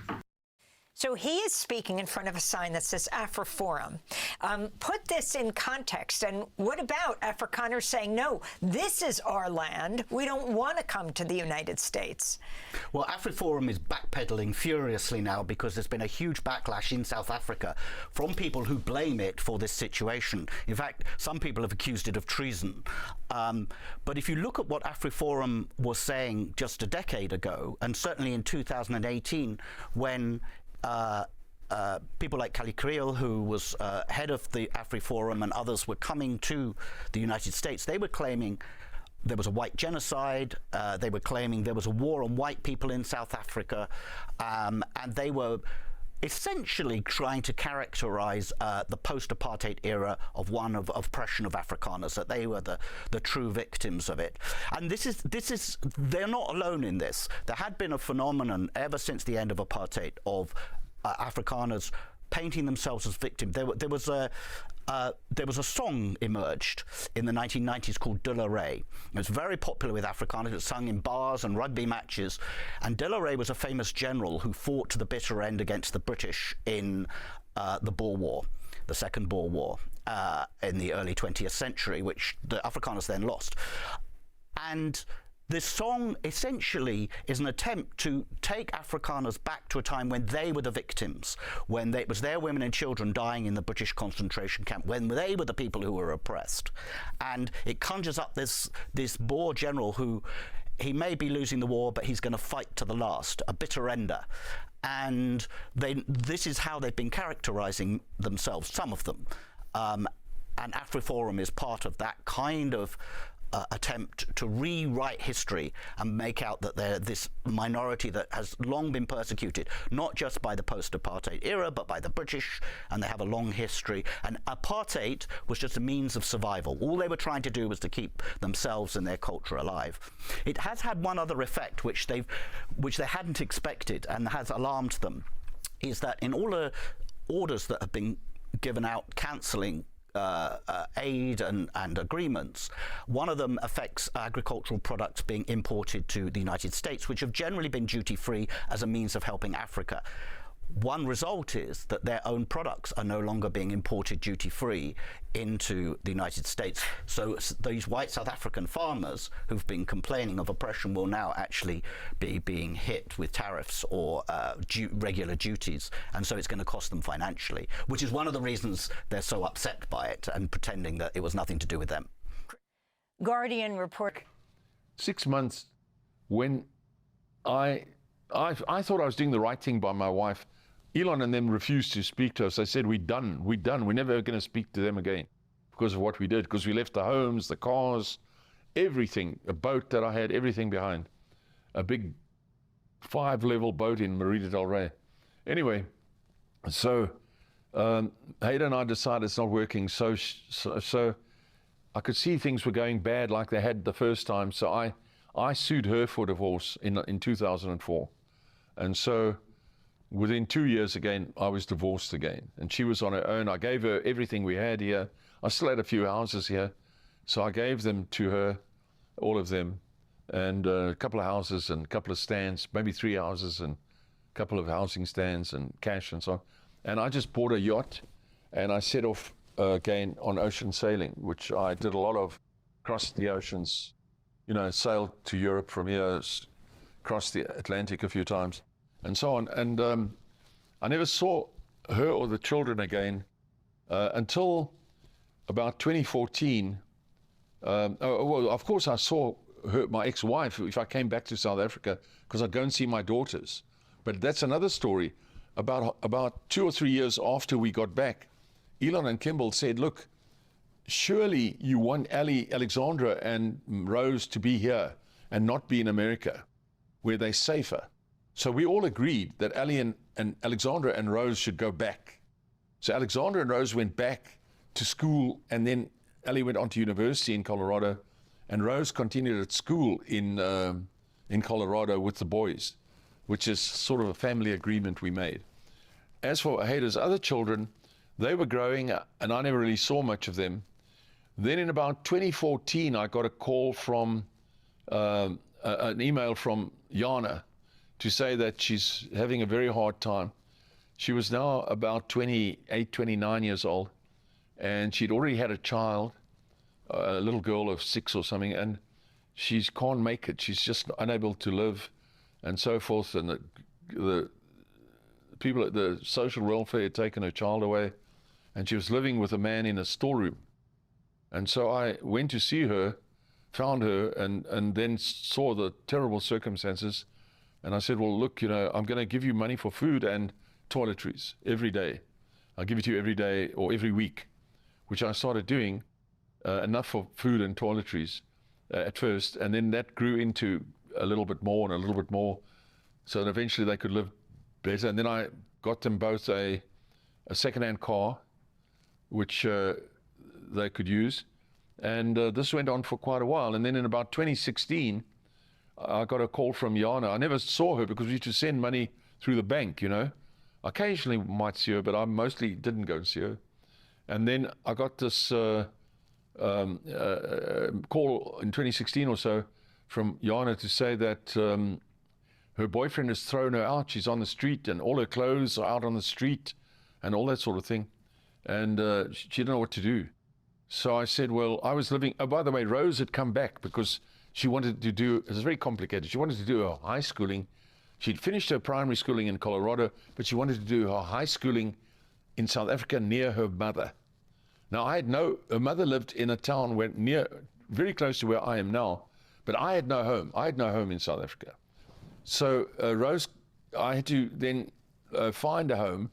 So he is speaking in front of a sign that says AfriForum. Put this in context. And what about Afrikaners saying, no, this is our land. We don't want to come to the United States. Well, AfriForum is backpedaling furiously now because there's been a huge backlash in South Africa from people who blame it for this situation. In fact, some people have accused it of treason. But if you look at what AfriForum was saying just a decade ago, and certainly in 2018, when people like Kali Kriel, who was head of the AfriForum, and others were coming to the United States, they were claiming there was a white genocide, they were claiming there was a war on white people in South Africa, and they were essentially trying to characterize the post-apartheid era of one of oppression of Afrikaners, that they were the true victims of it. And this is they're not alone in this. There had been a phenomenon ever since the end of apartheid of Afrikaners painting themselves as victims. There was a song emerged in the 1990s called De La Rey. It was very popular with Afrikaners. It was sung in bars and rugby matches. And De La Rey was a famous general who fought to the bitter end against the British in the Boer War, the Second Boer War, in the early 20th century, which the Afrikaners then lost. And this song essentially is an attempt to take Afrikaners back to a time when they were the victims, when it was their women and children dying in the British concentration camp, when they were the people who were oppressed. And it conjures up this Boer general who, he may be losing the war, but he's going to fight to the last, a bitter ender. And this is how they've been characterizing themselves, some of them. And AfriForum is part of that kind of attempt to rewrite history and make out that they're this minority that has long been persecuted, not just by the post-apartheid era, but by the British, and they have a long history. And apartheid was just a means of survival. All they were trying to do was to keep themselves and their culture alive. It has had one other effect, which they hadn't expected and has alarmed them, is that in all the orders that have been given out cancelling aid and agreements, one of them affects agricultural products being imported to the United States, which have generally been duty-free as a means of helping Africa. One result is that their own products are no longer being imported duty-free into the United States. So these white South African farmers who've been complaining of oppression will now actually be being hit with tariffs or regular duties. And so it's going to cost them financially, which is one of the reasons they're so upset by it and pretending that it was nothing to do with them. Guardian report. 6 months when I thought I was doing the right thing by my wife. Elon and them refused to speak to us. They said, we're done. We're never going to speak to them again because of what we did, because we left the homes, the cars, everything, a boat that I had, everything behind. A big 5-level boat in Marina del Rey. Anyway, so Hayden and I decided it's not working. So I could see things were going bad like they had the first time. So I sued her for divorce in 2004. And so within 2 years again, I was divorced again. And she was on her own. I gave her everything we had here. I still had a few houses here. So I gave them to her, all of them, and a couple of houses and a couple of stands, maybe 3 houses and a couple of housing stands and cash and so on. And I just bought a yacht and I set off again on ocean sailing, which I did a lot of, crossed the oceans, you know, sailed to Europe from here, crossed the Atlantic a few times, and so on. And I never saw her or the children again until about 2014. Well, of course, I saw her, my ex-wife, if I came back to South Africa, because I'd go and see my daughters. But that's another story. About 2 or 3 years after we got back, Elon and Kimball said, look, surely you want Alexandra and Rose to be here and not be in America, where they're safer. So we all agreed that and Alexandra and Rose should go back. So Alexandra and Rose went back to school, and then Ellie went on to university in Colorado, and Rose continued at school in Colorado with the boys, which is sort of a family agreement we made. As for Hayda's other children, they were growing up, and I never really saw much of them. Then in about 2014, I got a call from, an email from Jana to say that she's having a very hard time. She was now about 28, 29 years old, and she'd already had a child, a little girl of 6 or something, and she can't make it. She's just unable to live and so forth. And the people at the social welfare had taken her child away, and she was living with a man in a storeroom. And so I went to see her, found her, and then saw the terrible circumstances. And I said, well, look, you know, I'm going to give you money for food and toiletries every day. I'll give it to you every day or every week, which I started doing, enough for food and toiletries at first. And then that grew into a little bit more and a little bit more, so that eventually they could live better. And then I got them both a second-hand car, which they could use. And this went on for quite a while. And then in about 2016, I got a call from Jana. I never saw her because we used to send money through the bank, you know. Occasionally might see her, but I mostly didn't go and see her. And then I got this call in 2016 or so from Jana to say that her boyfriend has thrown her out. She's on the street and all her clothes are out on the street and all that sort of thing. And she didn't know what to do. So I said, well, I was living, oh, by the way, Rose had come back because she wanted to do, it was very complicated. She wanted to do her high schooling. She'd finished her primary schooling in Colorado, but she wanted to do her high schooling in South Africa near her mother. Now, her mother lived in a town very close to where I am now, but I had no home. I had no home in South Africa. So Rose, I had to then find a home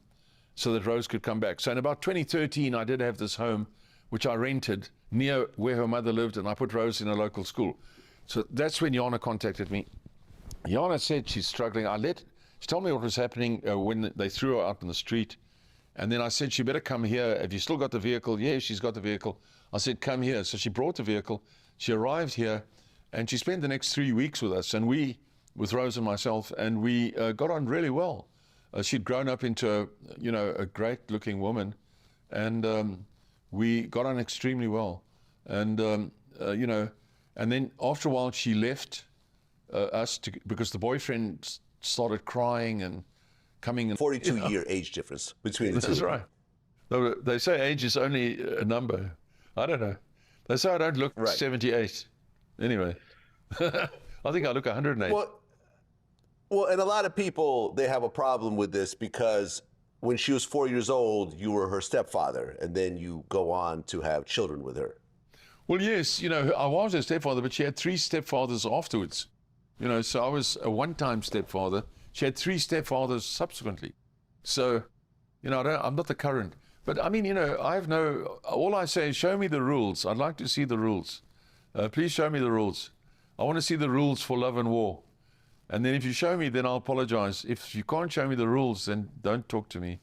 so that Rose could come back. So in about 2013, I did have this home, which I rented near where her mother lived, and I put Rose in a local school. So that's when Jana contacted me. Jana said she's struggling. She told me what was happening when they threw her out in the street. And then I said, she better come here. Have you still got the vehicle? Yeah, she's got the vehicle. I said, come here. So she brought the vehicle. She arrived here, and she spent the next 3 weeks with us, and with Rose and myself, and we got on really well. She'd grown up into, a great-looking woman, and we got on extremely well. And, and then after a while she left us because the boyfriend started crying and coming. 42-year age difference between the two. That's right. They say age is only a number. I don't know. They say I don't look 78. Anyway, I think I look 108. Well, and a lot of people, they have a problem with this because when she was 4 years old, you were her stepfather, and then you go on to have children with her. Well, yes, I was her stepfather, but she had 3 stepfathers afterwards. So I was a one-time stepfather. She had 3 stepfathers subsequently. So, I'm not the current. But I mean, all I say is show me the rules. I'd like to see the rules. Please show me the rules. I want to see the rules for love and war. And then if you show me, then I'll apologize. If you can't show me the rules, then don't talk to me.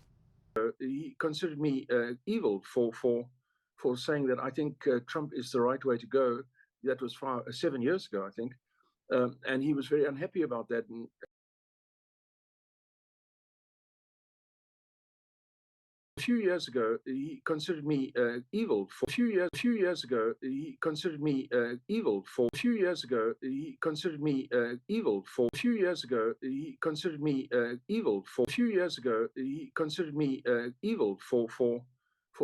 He considered me evil for saying that I think Trump is the right way to go. That was 7 years ago, I think. And he was very unhappy about that. And a few years ago, he considered me evil. For a few years ago, he considered me evil. For a few years ago, he considered me evil. For a few years ago, he considered me evil. For a few years ago, he considered me evil for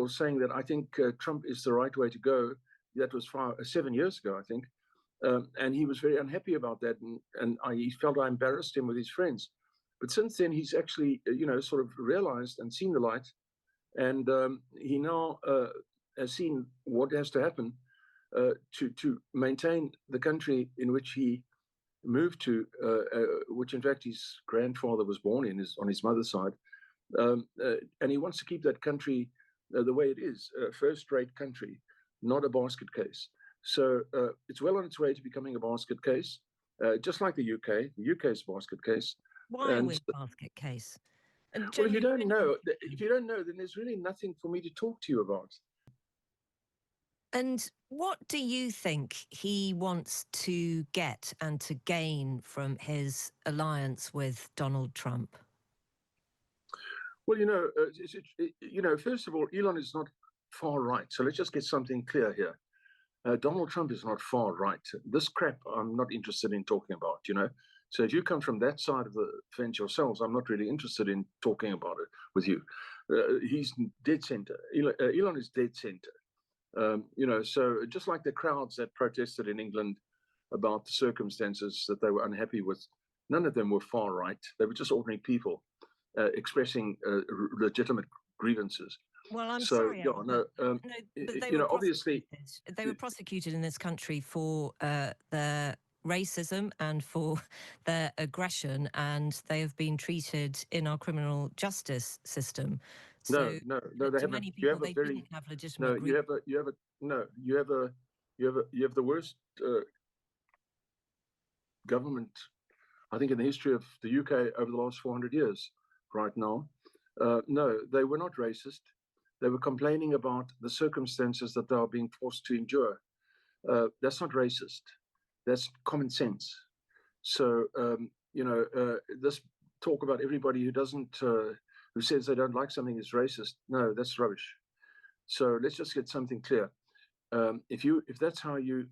saying that I think Trump is the right way to go. That was 7 years ago, I think. And he was very unhappy about that, and he felt I embarrassed him with his friends. But since then, he's actually, sort of realized and seen the light. And he now has seen what has to happen to maintain the country in which he moved to, which in fact his grandfather was born in, on his mother's side. And he wants to keep that country the way it is, a first-rate country, not a basket case. So it's well on its way to becoming a basket case, just like the UK. The UK is a basket case. Why are we a basket case? Well, if you don't know, then there's really nothing for me to talk to you about. And what do you think he wants to get and to gain from his alliance with Donald Trump? Well, first of all, Elon is not far right. So let's just get something clear here. Donald Trump is not far right. This crap I'm not interested in talking about, So if you come from that side of the fence yourselves, I'm not really interested in talking about it with you. He's dead center. Elon is dead center. So just like the crowds that protested in England about the circumstances that they were unhappy with, none of them were far right. They were just ordinary people expressing legitimate grievances. Well, I'm sorry. Yeah, no, but they were obviously they were prosecuted in this country for their racism and for their aggression, and they have been treated in our criminal justice system. So no, they haven't. Many people, they didn't have legitimate. You have the worst government, I think, in the history of the UK over the last 400 years. Right now, No, they were not racist. They were complaining about the circumstances that they are being forced to endure. That's not racist. That's common sense. So, this talk about everybody who doesn't, who says they don't like something is racist. No, that's rubbish. So let's just get something clear. If that's how you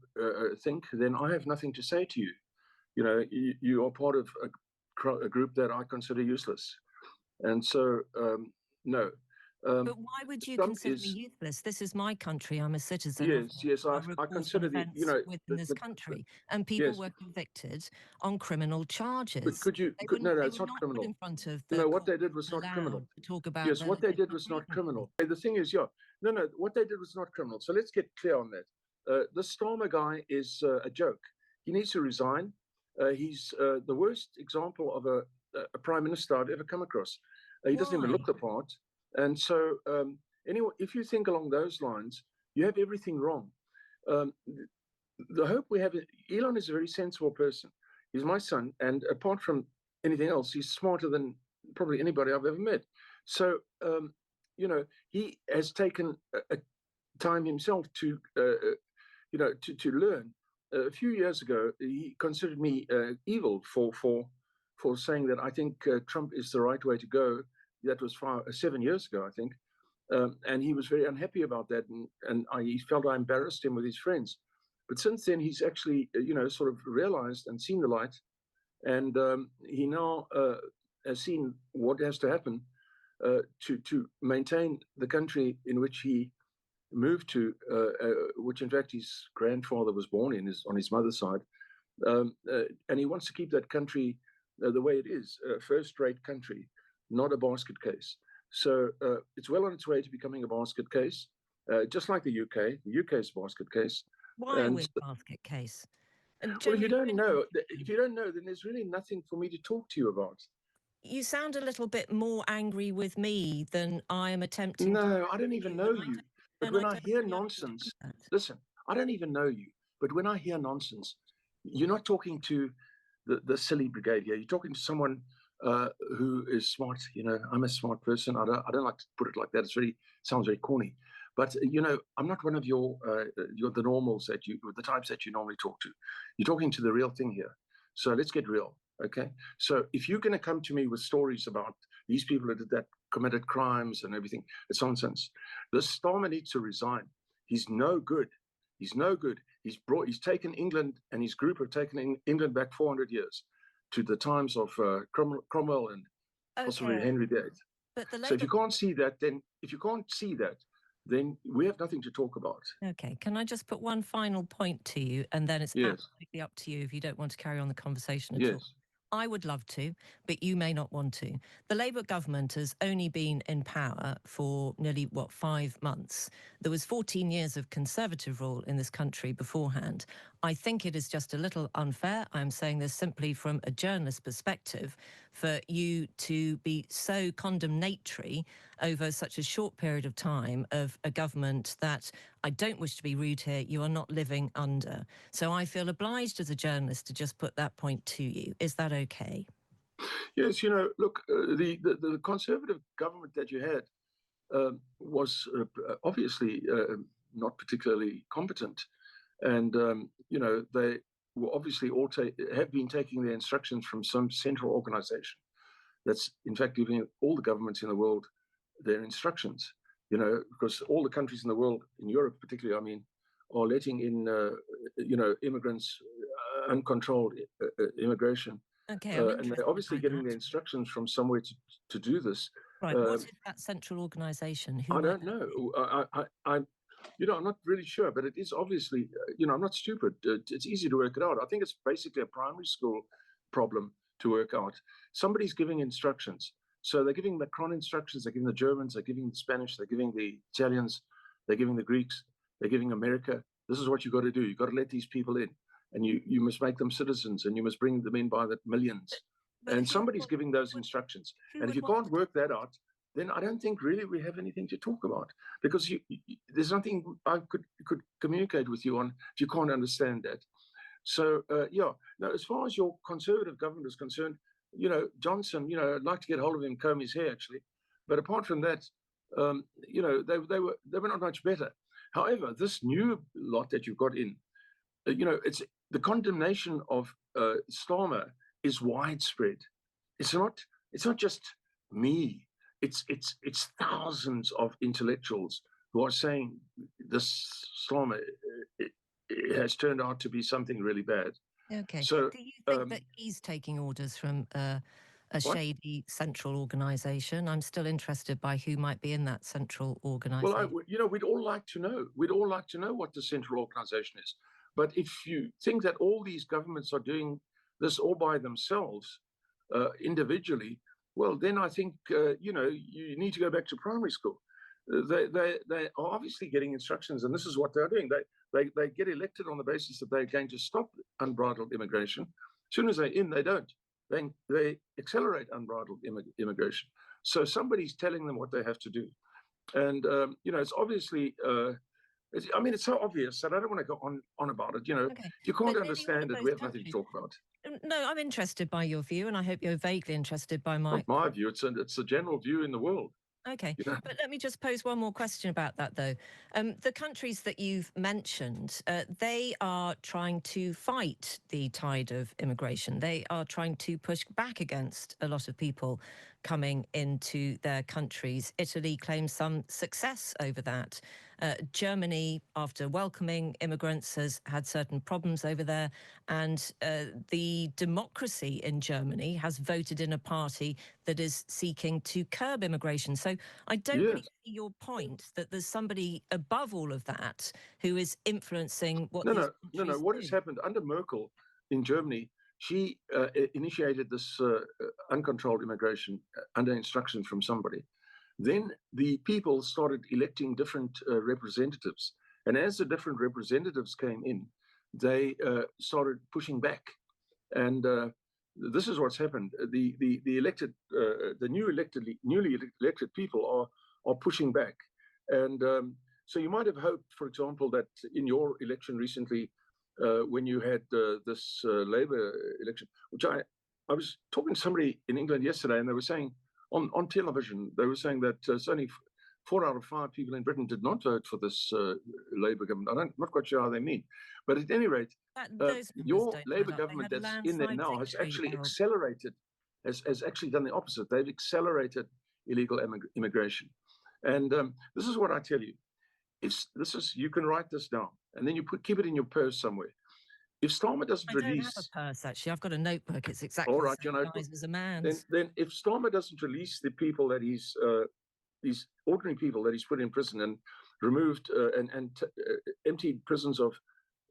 think, then I have nothing to say to you. You are part of a group that I consider useless. And so, no. But why would you consider me useless? This is my country. I'm a citizen. Yes. I consider within this country, and people were convicted on criminal charges. But could you? No, it's not criminal. In front of what they did was not criminal. To talk about yes, what they did was not criminal. The thing is, what they did was not criminal. So let's get clear on that. The Starmer guy is a joke. He needs to resign. He's the worst example of a prime minister I've ever come across. He doesn't even look the part. And so, anyway, if you think along those lines, you have everything wrong. The hope we have, Elon is a very sensible person. He's my son, and apart from anything else, he's smarter than probably anybody I've ever met. So, he has taken a time himself to learn. A few years ago, he considered me evil for saying that I think Trump is the right way to go. That was 7 years ago, I think. And he was very unhappy about that. And he felt I embarrassed him with his friends. But since then, he's actually, sort of realized and seen the light. And he now has seen what has to happen to maintain the country in which he moved to, which in fact his grandfather was born in, on his mother's side. And he wants to keep that country the way it is, a first-rate country, not a basket case. So it's well on its way to becoming a basket case, just like the UK. The UK is a basket case. Why are we a basket case? Well, if you don't know, then there's really nothing for me to talk to you about. You sound a little bit more angry with me than I am attempting. No, I don't even know you. But when I hear nonsense, listen, I don't even know you. But when I hear nonsense, you're not talking to the silly brigade here. You're talking to someone who is smart. I'm a smart person. I don't like to put it like that. Sounds very corny. But I'm not one of the normals the types that you normally talk to. You're talking to the real thing here. So let's get real, okay? So if you're going to come to me with stories about these people that committed crimes and everything, it's nonsense. This Starmer needs to resign. He's no good. He's no good. He's taken England, and his group have taken England back 400 years to the times of Cromwell and possibly Henry VIII. So if you can't see that, then we have nothing to talk about. Okay, can I just put one final point to you, and then it's absolutely up to you if you don't want to carry on the conversation at all. I would love to, but you may not want to. The Labour government has only been in power for nearly, 5 months. There was 14 years of Conservative rule in this country beforehand. I think it is just a little unfair. I'm saying this simply from a journalist perspective, for you to be so condemnatory over such a short period of time of a government that, I don't wish to be rude here, you are not living under. So I feel obliged as a journalist to just put that point to you. Is that okay? Yes, look, the Conservative government that you had was obviously not particularly competent. And, they will obviously all have been taking their instructions from some central organization that's, in fact, giving all the governments in the world their instructions, because all the countries in the world, in Europe particularly, are letting in, immigrants, uncontrolled immigration. Okay, and they're obviously getting their instructions from somewhere to do this. Right, what is that central organization? I don't know. I'm not really sure, but it is obviously, I'm not stupid. It's easy to work it out. I think it's basically a primary school problem to work out. Somebody's giving instructions. So they're giving Macron instructions, they're giving the Germans, they're giving the Spanish, they're giving the Italians, they're giving the Greeks, they're giving America. This is what you've got to do. You've got to let these people in, and you must make them citizens, and you must bring them in by the millions. And somebody's giving those instructions. And if you can't work that out, then I don't think really we have anything to talk about, because there's nothing I could communicate with you on if you can't understand that. So, now, as far as your Conservative government is concerned, Johnson, I'd like to get hold of him, comb his hair, actually. But apart from that, you know, they were not much better. However, this new lot that you've got in, you know, it's the condemnation of Starmer is widespread. It's not just me. It's thousands of intellectuals who are saying this Starmer has turned out to be something really bad. Okay. So, do you think that he's taking orders from a shady central organisation? I'm still interested by who might be in that central organisation. Well, you know, we'd all like to know. We'd all like to know what the central organisation is. But if you think that all these governments are doing this all by themselves, individually, well, then I think, you know, you need to go back to primary school. They are obviously getting instructions, and this is what they're doing. They get elected on the basis that they're going to stop unbridled immigration. As soon as they're in, they don't. They accelerate unbridled immigration. So somebody's telling them what they have to do. And, you know, it's obviously, I mean, it's so obvious that I don't want to go on about it. You know, if you can't understand it, we have nothing to talk about. No, I'm interested by your view, and I hope you're vaguely interested by my... Not my view, it's a general view in the world. Okay, you know? But let me just pose one more question about that, though. The countries that you've mentioned, they are trying to fight the tide of immigration. They are trying to push back against a lot of people coming into their countries. Italy claims some success over that. Germany, after welcoming immigrants, has had certain problems over there. And the democracy in Germany has voted in a party that is seeking to curb immigration. So I don't really see your point that there's somebody above all of that who is influencing what No. What has happened under Merkel in Germany, she initiated this uncontrolled immigration under instruction from somebody. Then the people started electing different representatives. And as the different representatives came in, they started pushing back. And this is what's happened. The newly elected people are pushing back. And so you might have hoped, for example, that in your election recently, when you had this Labour election, which I was talking to somebody in England yesterday, and they were saying, on television, they were saying that only 4 out of 5 people in Britain did not vote for this Labour government. I'm not quite sure how they mean. But at any rate, your Labour government that's in there now has actually accelerated, has actually done the opposite. They've accelerated illegal immigration. And this is what I tell you. You can write this down, and then you keep it in your purse somewhere. If Starmer doesn't release... I don't have a purse, actually. I've got a notebook. It's exactly all right, the same size as a man's. Then if Starmer doesn't release the people that he's... these ordinary people that he's put in prison and removed and emptied prisons of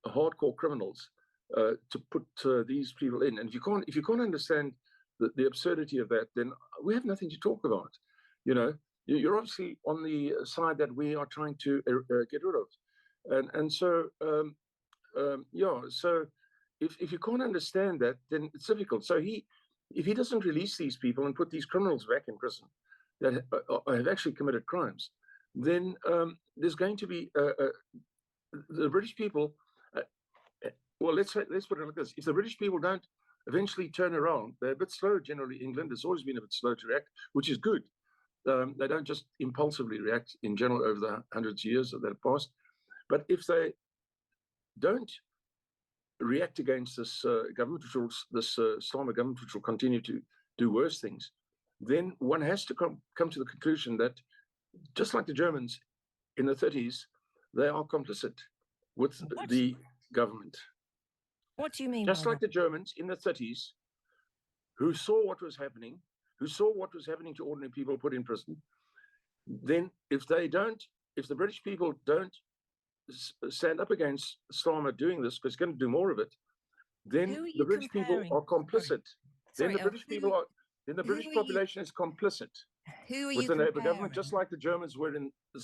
hardcore criminals to put these people in. And if you can't understand the absurdity of that, then we have nothing to talk about. You know, you're obviously on the side that we are trying to get rid of. And so, so if you can't understand that, then it's difficult. So if he doesn't release these people and put these criminals back in prison that have actually committed crimes, then there's going to be the British people. Well, let's put it like this: if the British people don't eventually turn around, they're a bit slow. Generally, England has always been a bit slow to react, which is good. They don't just impulsively react in general over the hundreds of years that have passed. But if they don't react against this government, this Starmer government, which will continue to do worse things, then one has to come to the conclusion that, just like the Germans in the 30s, they are complicit with the government. What do you mean? Just like the Germans in the 30s, who saw what was happening, to ordinary people put in prison, then if the British people don't stand up against Starmer doing this, because he's going to do more of it, then the British people are complicit. Then the British people are. Then the British population is complicit with the Labour government, just like the Germans were in the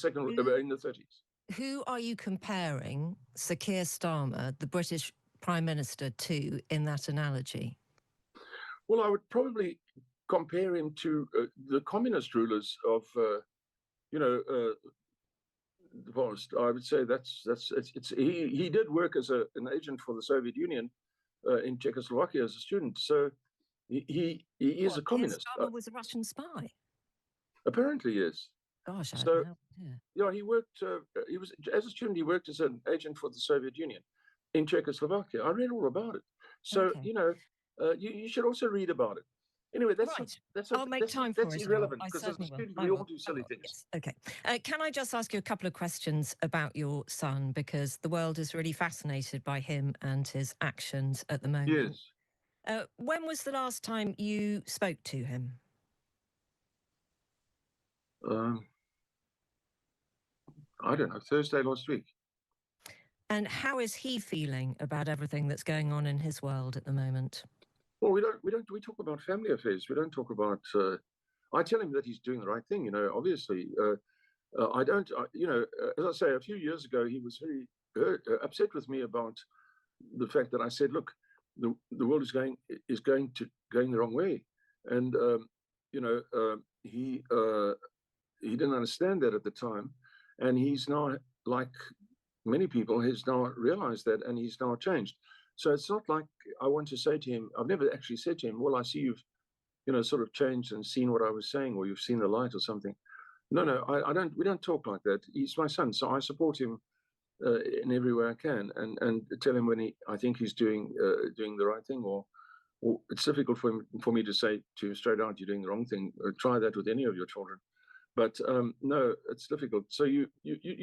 in the 30s. Who are you comparing Sir Keir Starmer, the British Prime Minister, to in that analogy? Well, I would probably compare him to the communist rulers of, the past. I would say he did work as an agent for the Soviet Union in Czechoslovakia as a student. So he is a communist. Starmer was a Russian spy. Apparently, yes. Gosh, I So, had no idea. yeah, he worked. He was as a student. He worked as an agent for the Soviet Union in Czechoslovakia. I read all about it. So Okay. you should also read about it. Anyway, Right. I'll make time for that's it. irrelevant I because as a certainly will. student I we all will. do I silly will. things. Yes. Okay. Can I just ask you a couple of questions about your son, because the world is really fascinated by him and his actions at the moment. Yes. When was the last time you spoke to him? I don't know. Thursday last week. And how is he feeling about everything that's going on in his world at the moment? Well, we talk about family affairs. We don't talk about. I tell him that he's doing the right thing. Obviously, I don't. As I say, a few years ago, he was very upset with me about the fact that I said, "Look, the world is going the wrong way," and he didn't understand that at the time, and he's now, like many people, has now realized that, and he's now changed. So it's not like I want to say to him, I've never actually said to him, well, I see you've, sort of changed and seen what I was saying, or you've seen the light or something. No, I don't. We don't talk like that. He's my son, so I support him in every way I can, and tell him when I think he's doing the right thing, or it's difficult for me to say to him straight out, you're doing the wrong thing. Try that with any of your children. But no, it's difficult. So you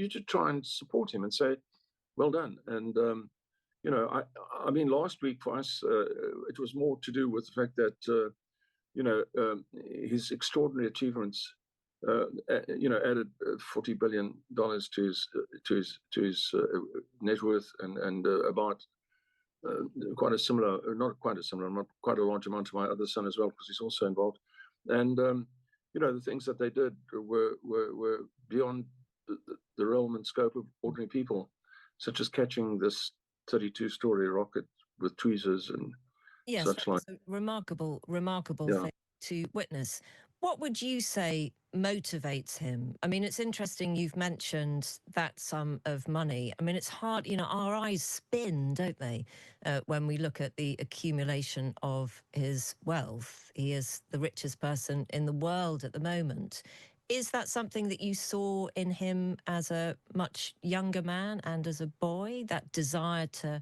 just try and support him and say, well done. And I mean, last week for us, it was more to do with the fact that his extraordinary achievements, added $40 billion to his net worth, and about quite a large amount to my other son as well, because he's also involved. And the things that they did were beyond the realm and scope of ordinary people, such as catching this 32-story rocket with tweezers and such like. Yes, remarkable thing to witness. What would you say motivates him? I mean, it's interesting you've mentioned that sum of money. I mean, it's hard, our eyes spin, don't they, when we look at the accumulation of his wealth. He is the richest person in the world at the moment. Is that something that you saw in him as a much younger man and as a boy, that desire to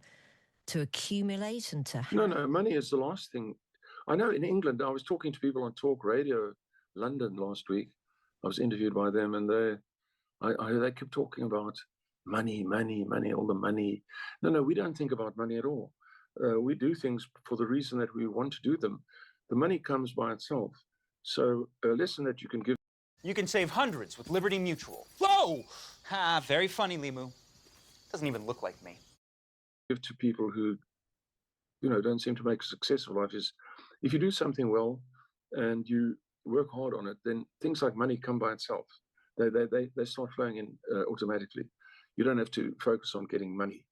accumulate and to have? No, money is the last thing. I know in England, I was talking to people on Talk Radio London last week. I was interviewed by them, and they kept talking about money, all the money. No, we don't think about money at all. We do things for the reason that we want to do them. The money comes by itself. So a lesson that you can give. You can save hundreds with Liberty Mutual. Whoa! Very funny, Limu. Doesn't even look like me. Give to people who, don't seem to make a success of life is, if you do something well and you work hard on it, then things like money come by itself. They start flowing in automatically. You don't have to focus on getting money.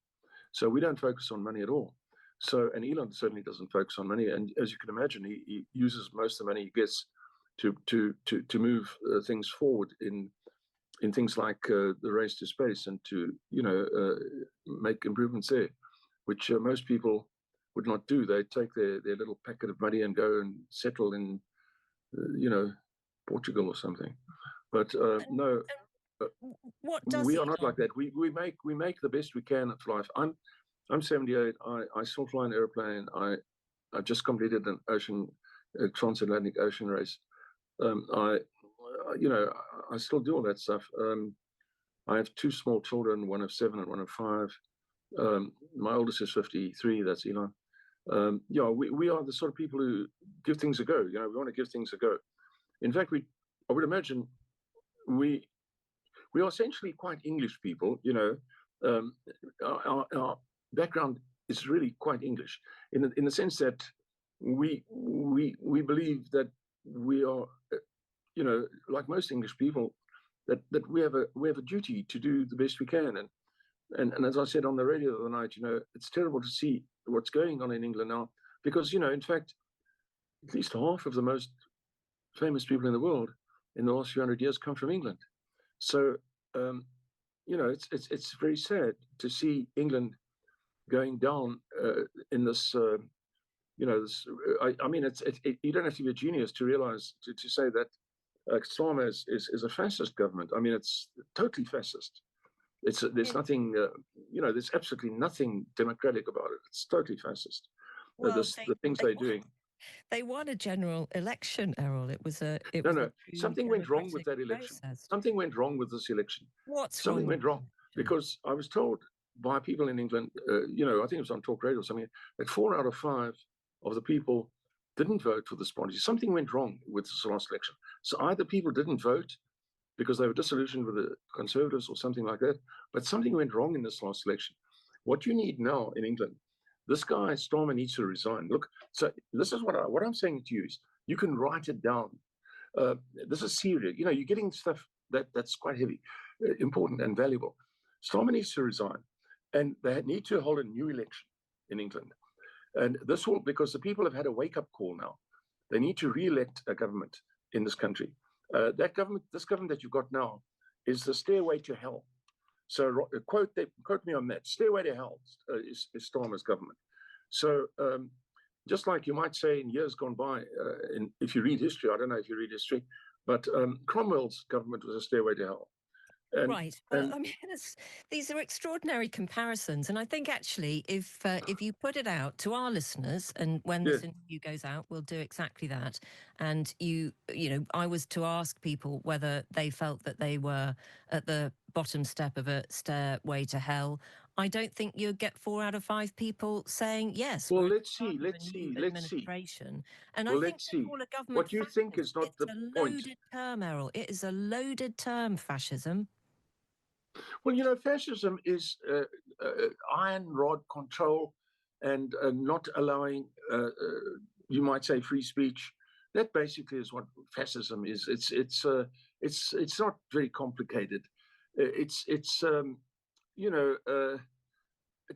So we don't focus on money at all. So, and Elon certainly doesn't focus on money. And as you can imagine, he uses most of the money he gets to move things forward in things like the race to space, and to make improvements there, which most people would not do. They take their little packet of money and go and settle in Portugal or something. But no, what does we are not like that. We make the best we can of life. I'm 78. I still fly an airplane. I just completed a transatlantic ocean race. I still do all that stuff. I have two small children, one of 7 and one of 5. My oldest is 53. That's Elon. We are the sort of people who give things a go. We want to give things a go. In fact, I would imagine we are essentially quite English people. Our background is really quite English in the sense that we believe that we are, like most English people, that we have a duty to do the best we can. And as I said on the radio the other night, it's terrible to see what's going on in England now, because, in fact, at least half of the most famous people in the world in the last few hundred years come from England. So, it's very sad to see England going down in this, I mean, you don't have to be a genius to realize, to say that Starmer is a fascist government. I mean, it's totally fascist. There's nothing, there's absolutely nothing democratic about it. It's totally fascist. Well, The things they're doing. They won a general election, Errol. It was a Something went wrong with that election. Something went wrong with this election. Something went wrong because I was told by people in England, I think it was on talk radio or something, that 4 out of 5 of the people didn't vote for this party. Something went wrong with this last election. So either people didn't vote because they were disillusioned with the Conservatives or something like that, but something went wrong in this last election. What you need now in England, this guy Starmer needs to resign. Look, so this is what I'm saying to you is you can write it down. This is serious. You're getting stuff that's quite heavy, important and valuable. Starmer needs to resign, and they need to hold a new election in England. And this will, because the people have had a wake-up call now. They need to re-elect a government in this country. This government that you've got now is the stairway to hell. So quote me on that. Stairway to hell is Starmer's government. So just like you might say in years gone by, if you read history, I don't know if you read history, but Cromwell's government was a stairway to hell. Right. I mean, these are extraordinary comparisons, and I think actually, if you put it out to our listeners, and when this interview goes out, we'll do exactly that. And I was to ask people whether they felt that they were at the bottom step of a stairway to hell. I don't think you'd get 4 out of 5 people saying yes. Well, let's see. And well, I think let's see. Call a government What you think is not the point. It's a point. loaded term, Errol. It is a loaded term, fascism. Well, fascism is iron rod control and not allowing, you might say, free speech. That basically is what fascism is. It's not very complicated. It's a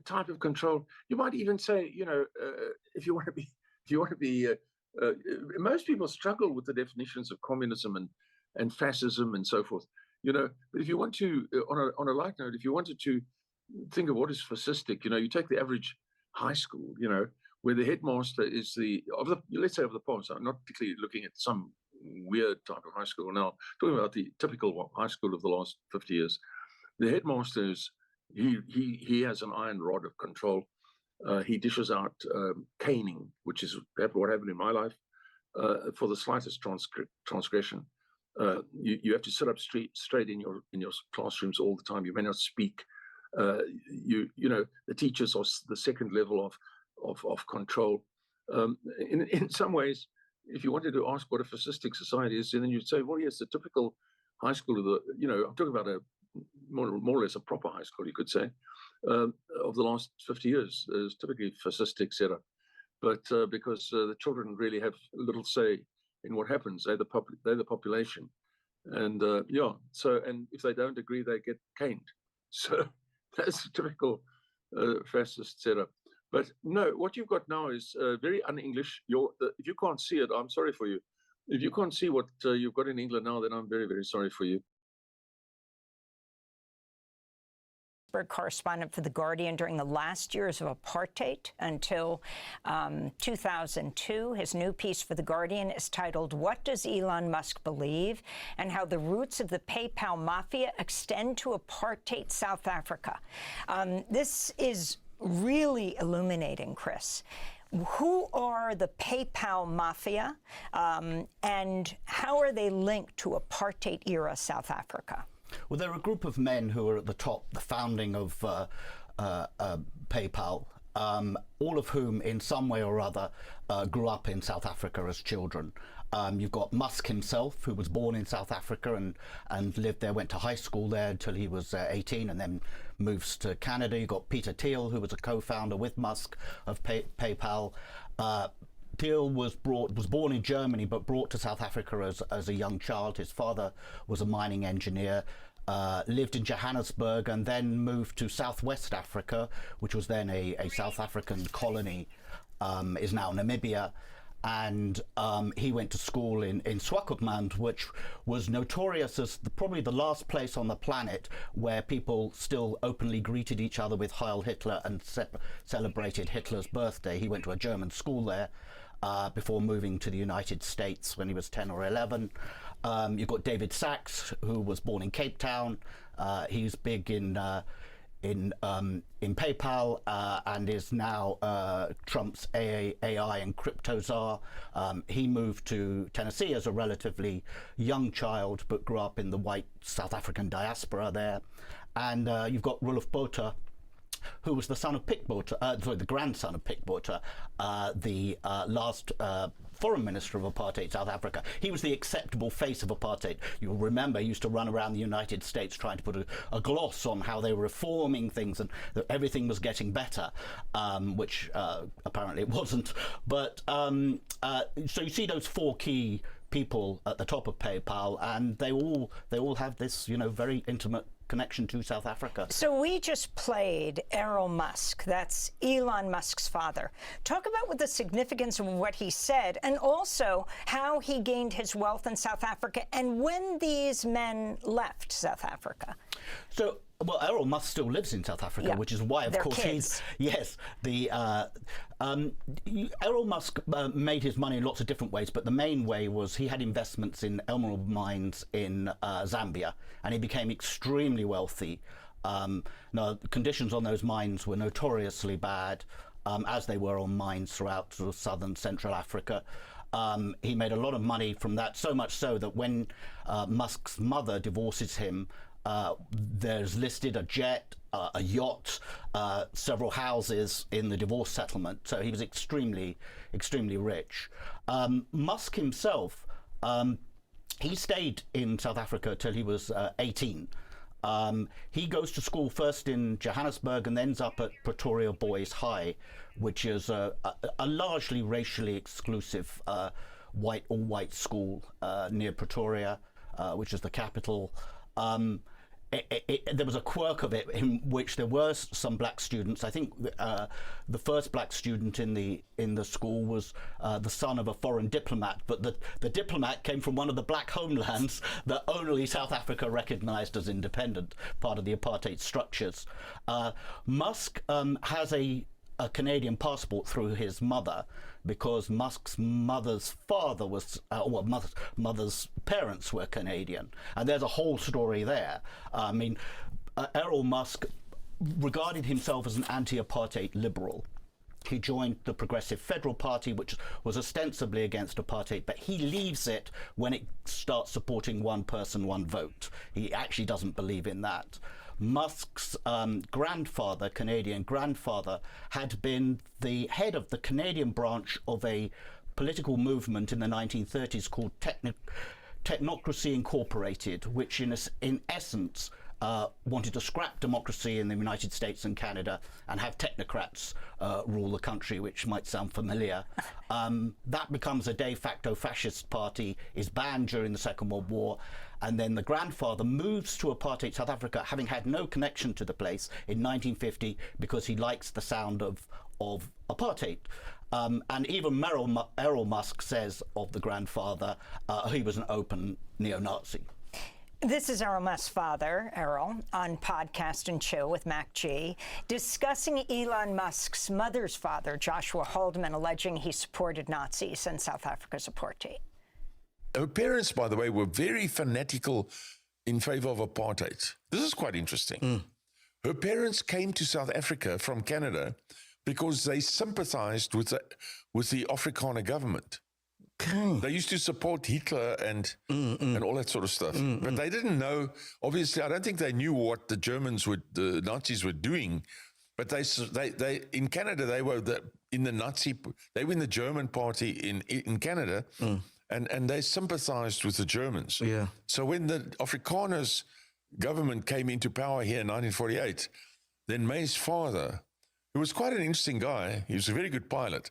type of control. You might even say, if you want to be, most people struggle with the definitions of communism and fascism and so forth. But if you want to, on a light note, if you wanted to think of what is fascistic, you take the average high school, where the headmaster is let's say of the past. I'm not particularly looking at some weird type of high school now. Talking about the typical high school of the last 50 years. The headmaster is he has an iron rod of control. He dishes out caning, which is what happened in my life, for the slightest transgression. You have to sit up straight in your classrooms all the time. You may not speak. The teachers are the second level of control. In some ways, if you wanted to ask what a fascistic society is, then you'd say, well, yes, the typical high school of the, I'm talking about a more or less a proper high school, you could say, of the last 50 years is typically fascistic setup. But because the children really have little say in what happens, they're the population, and and if they don't agree, they get caned. So that's a typical fascist setup. But no, what you've got now is very un-English. If you can't see it, I'm sorry for you. If you can't see what you've got in England now, then I'm very, very sorry for you. Correspondent for The Guardian during the last years of apartheid until 2002. His new piece for The Guardian is titled, "What Does Elon Musk Believe?" and How the Roots of the PayPal Mafia Extend to Apartheid South Africa. This is really illuminating, Chris. Who are the PayPal Mafia and how are they linked to apartheid-era South Africa? Well, they're a group of men who are at the top, the founding of PayPal, all of whom in some way or other grew up in South Africa as children. You've got Musk himself, who was born in South Africa and lived there, went to high school there until he was 18 and then moves to Canada. You've got Peter Thiel, who was a co-founder with Musk of PayPal. Thiel was born in Germany but brought to South Africa as a young child. His father was a mining engineer, lived in Johannesburg and then moved to Southwest Africa, which was then a South African colony, is now Namibia. And he went to school in Swakopmund, which was notorious as probably the last place on the planet where people still openly greeted each other with Heil Hitler and celebrated Hitler's birthday. He went to a German school there before moving to the United States when he was 10 or 11. You've got David Sachs, who was born in Cape Town. He's big in PayPal and is now Trump's AI and crypto czar. He moved to Tennessee as a relatively young child, but grew up in the white South African diaspora there. And you've got Roelof Botha, who was the son of Pik Botha, the grandson of Pik Botha, the last foreign minister of apartheid South Africa. He was the acceptable face of apartheid. You'll remember he used to run around the United States trying to put a gloss on how they were reforming things and that everything was getting better, which apparently it wasn't. But so you see those four key people at the top of PayPal, and they all have this, you know, very intimate connection to South Africa. So we just played Erol Musk, that's Elon Musk's father. Talk about what the significance of what he said, and also how he gained his wealth in South Africa, and when these men left South Africa. So, well, Erol Musk still lives in South Africa, which is why, of course, kids. Erol Musk made his money in lots of different ways, but the main way was he had investments in emerald mines in Zambia, and he became extremely wealthy. Now, conditions on those mines were notoriously bad, as they were on mines throughout sort of southern Central Africa. He made a lot of money from that, so much so that when Musk's mother divorces him, there's listed a jet, a yacht, several houses in the divorce settlement. So he was extremely, extremely rich. Musk himself, he stayed in South Africa till he was 18. He goes to school first in Johannesburg and ends up at Pretoria Boys High, which is a largely racially exclusive all-white school near Pretoria, which is the capital. There was a quirk of it in which there were some black students. I think the first black student in the school was the son of a foreign diplomat, but the diplomat came from one of the black homelands that only South Africa recognized as independent, part of the apartheid structures. Musk has a Canadian passport through his mother, because Musk's mother's father was, mother's parents were Canadian, and there's a whole story there. I mean, Erol Musk regarded himself as an anti-apartheid liberal. He joined the Progressive Federal Party, which was ostensibly against apartheid, but he leaves it when it starts supporting one person, one vote. He actually doesn't believe in that. Musk's grandfather, Canadian grandfather, had been the head of the Canadian branch of a political movement in the 1930s called Technocracy Incorporated, which in essence wanted to scrap democracy in the United States and Canada and have technocrats rule the country, which might sound familiar. That becomes a de facto fascist party, is banned during the Second World War, and then the grandfather moves to apartheid South Africa, having had no connection to the place, in 1950, because he likes the sound of apartheid. And even Erol Musk says of the grandfather, he was an open neo-Nazi. This is Erol Musk's father, Erol, on Podcast and Chill with Mac G, discussing Elon Musk's mother's father, Joshua Haldeman, alleging he supported Nazis in South Africa's apartheid. Her parents, by the way, were very fanatical in favor of apartheid. This is quite interesting. Her parents came to South Africa from Canada because they sympathized with the Afrikaner government. They used to support Hitler and all that sort of stuff. But they didn't know, obviously, I don't think they knew what the Nazis were doing. But they in Canada, they were in the German party in Canada, and they sympathized with the Germans. Yeah. So when the Afrikaners government came into power here in 1948, then May's father, who was quite an interesting guy, he was a very good pilot,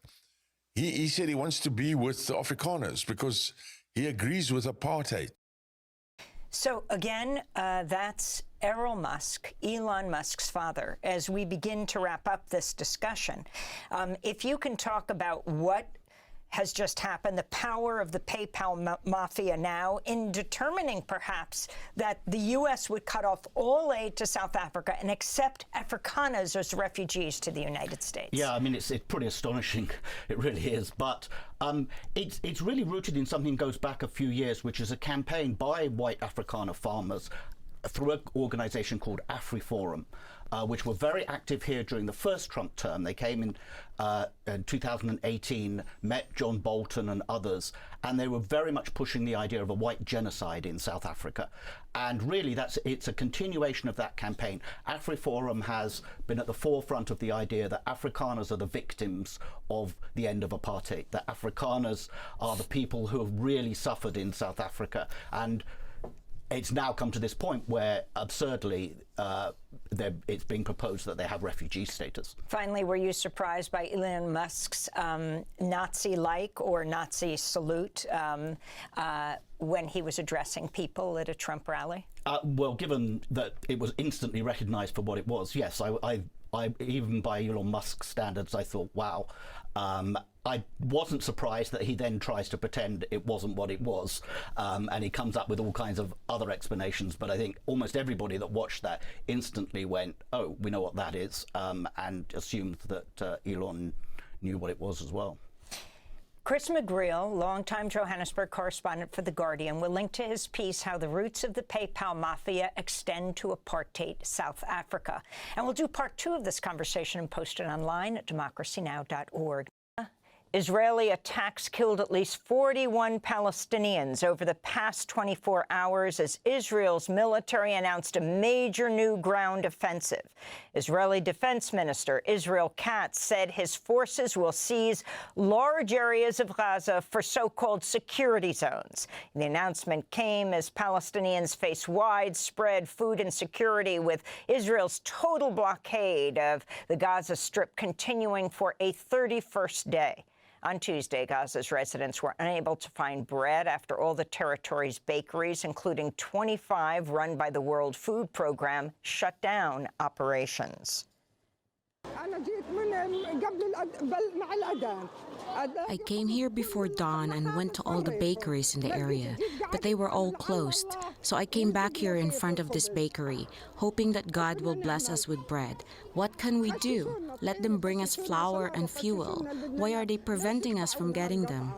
he said he wants to be with the Afrikaners because he agrees with apartheid. So again, that's Erol Musk, Elon Musk's father. As we begin to wrap up this discussion, if you can talk about what has just happened, the power of the PayPal mafia now in determining perhaps that the U.S. would cut off all aid to South Africa and accept Afrikaners as refugees to the United States. Yeah, I mean, it's pretty astonishing. It really is. But it's really rooted in something that goes back a few years, which is a campaign by white Afrikaner farmers through an organization called AfriForum, which were very active here during the first Trump term. They came in 2018, met John Bolton and others, and they were very much pushing the idea of a white genocide in South Africa. And really, it's a continuation of that campaign. AfriForum has been at the forefront of the idea that Afrikaners are the victims of the end of apartheid, that Afrikaners are the people who have really suffered in South Africa. And it's now come to this point where, absurdly, it's being proposed that they have refugee status. Finally, were you surprised by Elon Musk's Nazi-like or Nazi salute when he was addressing people at a Trump rally? Well, given that it was instantly recognized for what it was, yes, I even by Elon Musk standards, I thought, wow. I wasn't surprised that he then tries to pretend it wasn't what it was, and he comes up with all kinds of other explanations. But I think almost everybody that watched that instantly went, oh, we know what that is, and assumed that Elon knew what it was as well. Chris McGreal, longtime Johannesburg correspondent for The Guardian, will link to his piece how the roots of the PayPal mafia extend to apartheid South Africa. And we'll do part 2 of this conversation and post it online at democracynow.org. Israeli attacks killed at least 41 Palestinians over the past 24 hours as Israel's military announced a major new ground offensive. Israeli Defense Minister Israel Katz said his forces will seize large areas of Gaza for so-called security zones. The announcement came as Palestinians face widespread food insecurity, with Israel's total blockade of the Gaza Strip continuing for a 31st day. On Tuesday, Gaza's residents were unable to find bread after all the territory's bakeries, including 25 run by the World Food Program, shut down operations. I came here before dawn and went to all the bakeries in the area, but they were all closed. So I came back here in front of this bakery, hoping that God will bless us with bread. What can we do? Let them bring us flour and fuel. Why are they preventing us from getting them?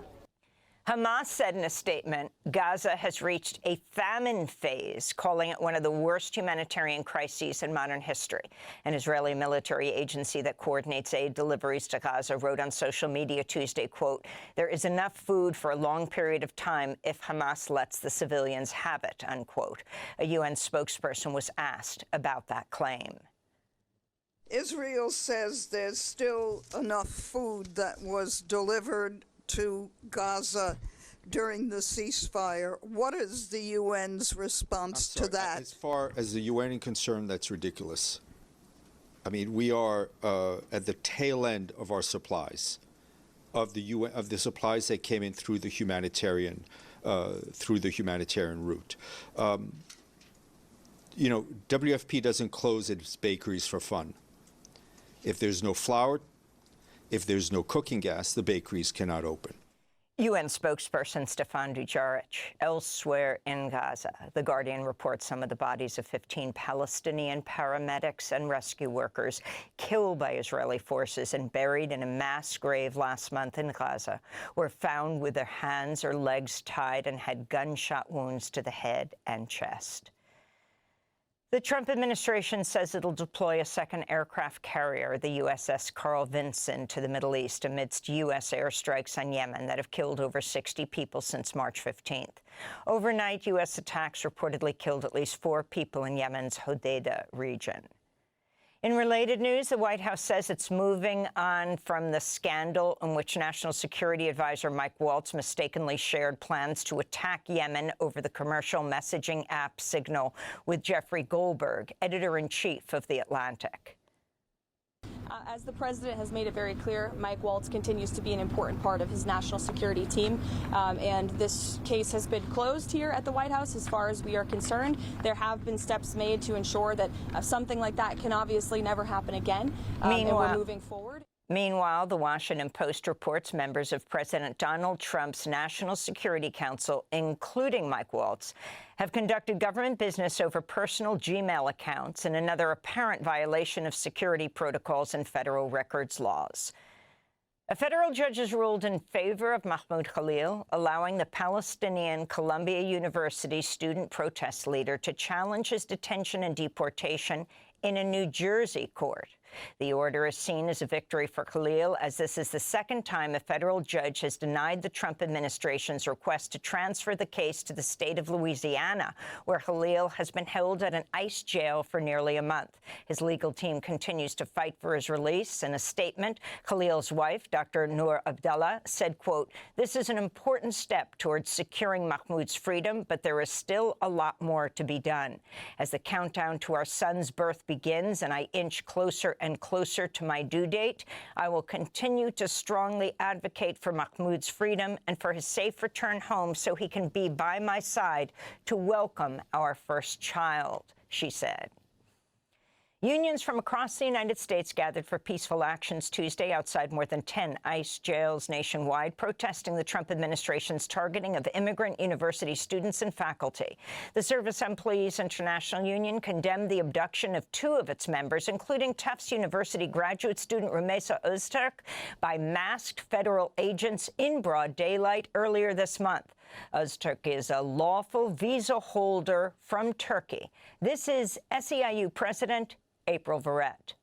Hamas said in a statement, Gaza has reached a famine phase, calling it one of the worst humanitarian crises in modern history. An Israeli military agency that coordinates aid deliveries to Gaza wrote on social media Tuesday, quote, "There is enough food for a long period of time if Hamas lets the civilians have it," unquote. A UN spokesperson was asked about that claim. Israel says there's still enough food that was delivered to Gaza during the ceasefire. What is the UN's response to that? As far as the UN is concerned, that's ridiculous. I mean, we are at the tail end of our supplies, of the UN, of the supplies that came in through the humanitarian route. You know, WFP doesn't close its bakeries for fun. If there's no flour, if there's no cooking gas, the bakeries cannot open. UN spokesperson Stefan Dujarric. Elsewhere in Gaza, The Guardian reports some of the bodies of 15 Palestinian paramedics and rescue workers killed by Israeli forces and buried in a mass grave last month in Gaza were found with their hands or legs tied and had gunshot wounds to the head and chest. The Trump administration says it'll deploy a second aircraft carrier, the USS Carl Vinson, to the Middle East amidst U.S. airstrikes on Yemen that have killed over 60 people since March 15th. Overnight, U.S. attacks reportedly killed at least 4 people in Yemen's Hodeidah region. In related news, the White House says it's moving on from the scandal in which National Security Advisor Mike Waltz mistakenly shared plans to attack Yemen over the commercial messaging app Signal with Jeffrey Goldberg, editor-in-chief of The Atlantic. As the president has made it very clear, Mike Waltz continues to be an important part of his national security team, and this case has been closed here at the White House as far as we are concerned. There have been steps made to ensure that something like that can obviously never happen again, and we're moving forward. Meanwhile, the Washington Post reports members of President Donald Trump's National Security Council, including Mike Waltz, have conducted government business over personal Gmail accounts in another apparent violation of security protocols and federal records laws. A federal judge has ruled in favor of Mahmoud Khalil, allowing the Palestinian Columbia University student protest leader to challenge his detention and deportation in a New Jersey court. The order is seen as a victory for Khalil, as this is the second time a federal judge has denied the Trump administration's request to transfer the case to the state of Louisiana, where Khalil has been held at an ICE jail for nearly a month. His legal team continues to fight for his release. In a statement, Khalil's wife, Dr. Noor Abdallah, said, quote, "This is an important step towards securing Mahmoud's freedom, but there is still a lot more to be done. As the countdown to our son's birth begins and I inch closer and closer to my due date, I will continue to strongly advocate for Mahmoud's freedom and for his safe return home so he can be by my side to welcome our first child," she said. Unions from across the United States gathered for peaceful actions Tuesday outside more than 10 ICE jails nationwide, protesting the Trump administration's targeting of immigrant university students and faculty. The Service Employees International Union condemned the abduction of 2 of its members, including Tufts University graduate student Rumeysa Ozturk, by masked federal agents in broad daylight earlier this month. Ozturk is a lawful visa holder from Turkey. This is SEIU President April Verrett.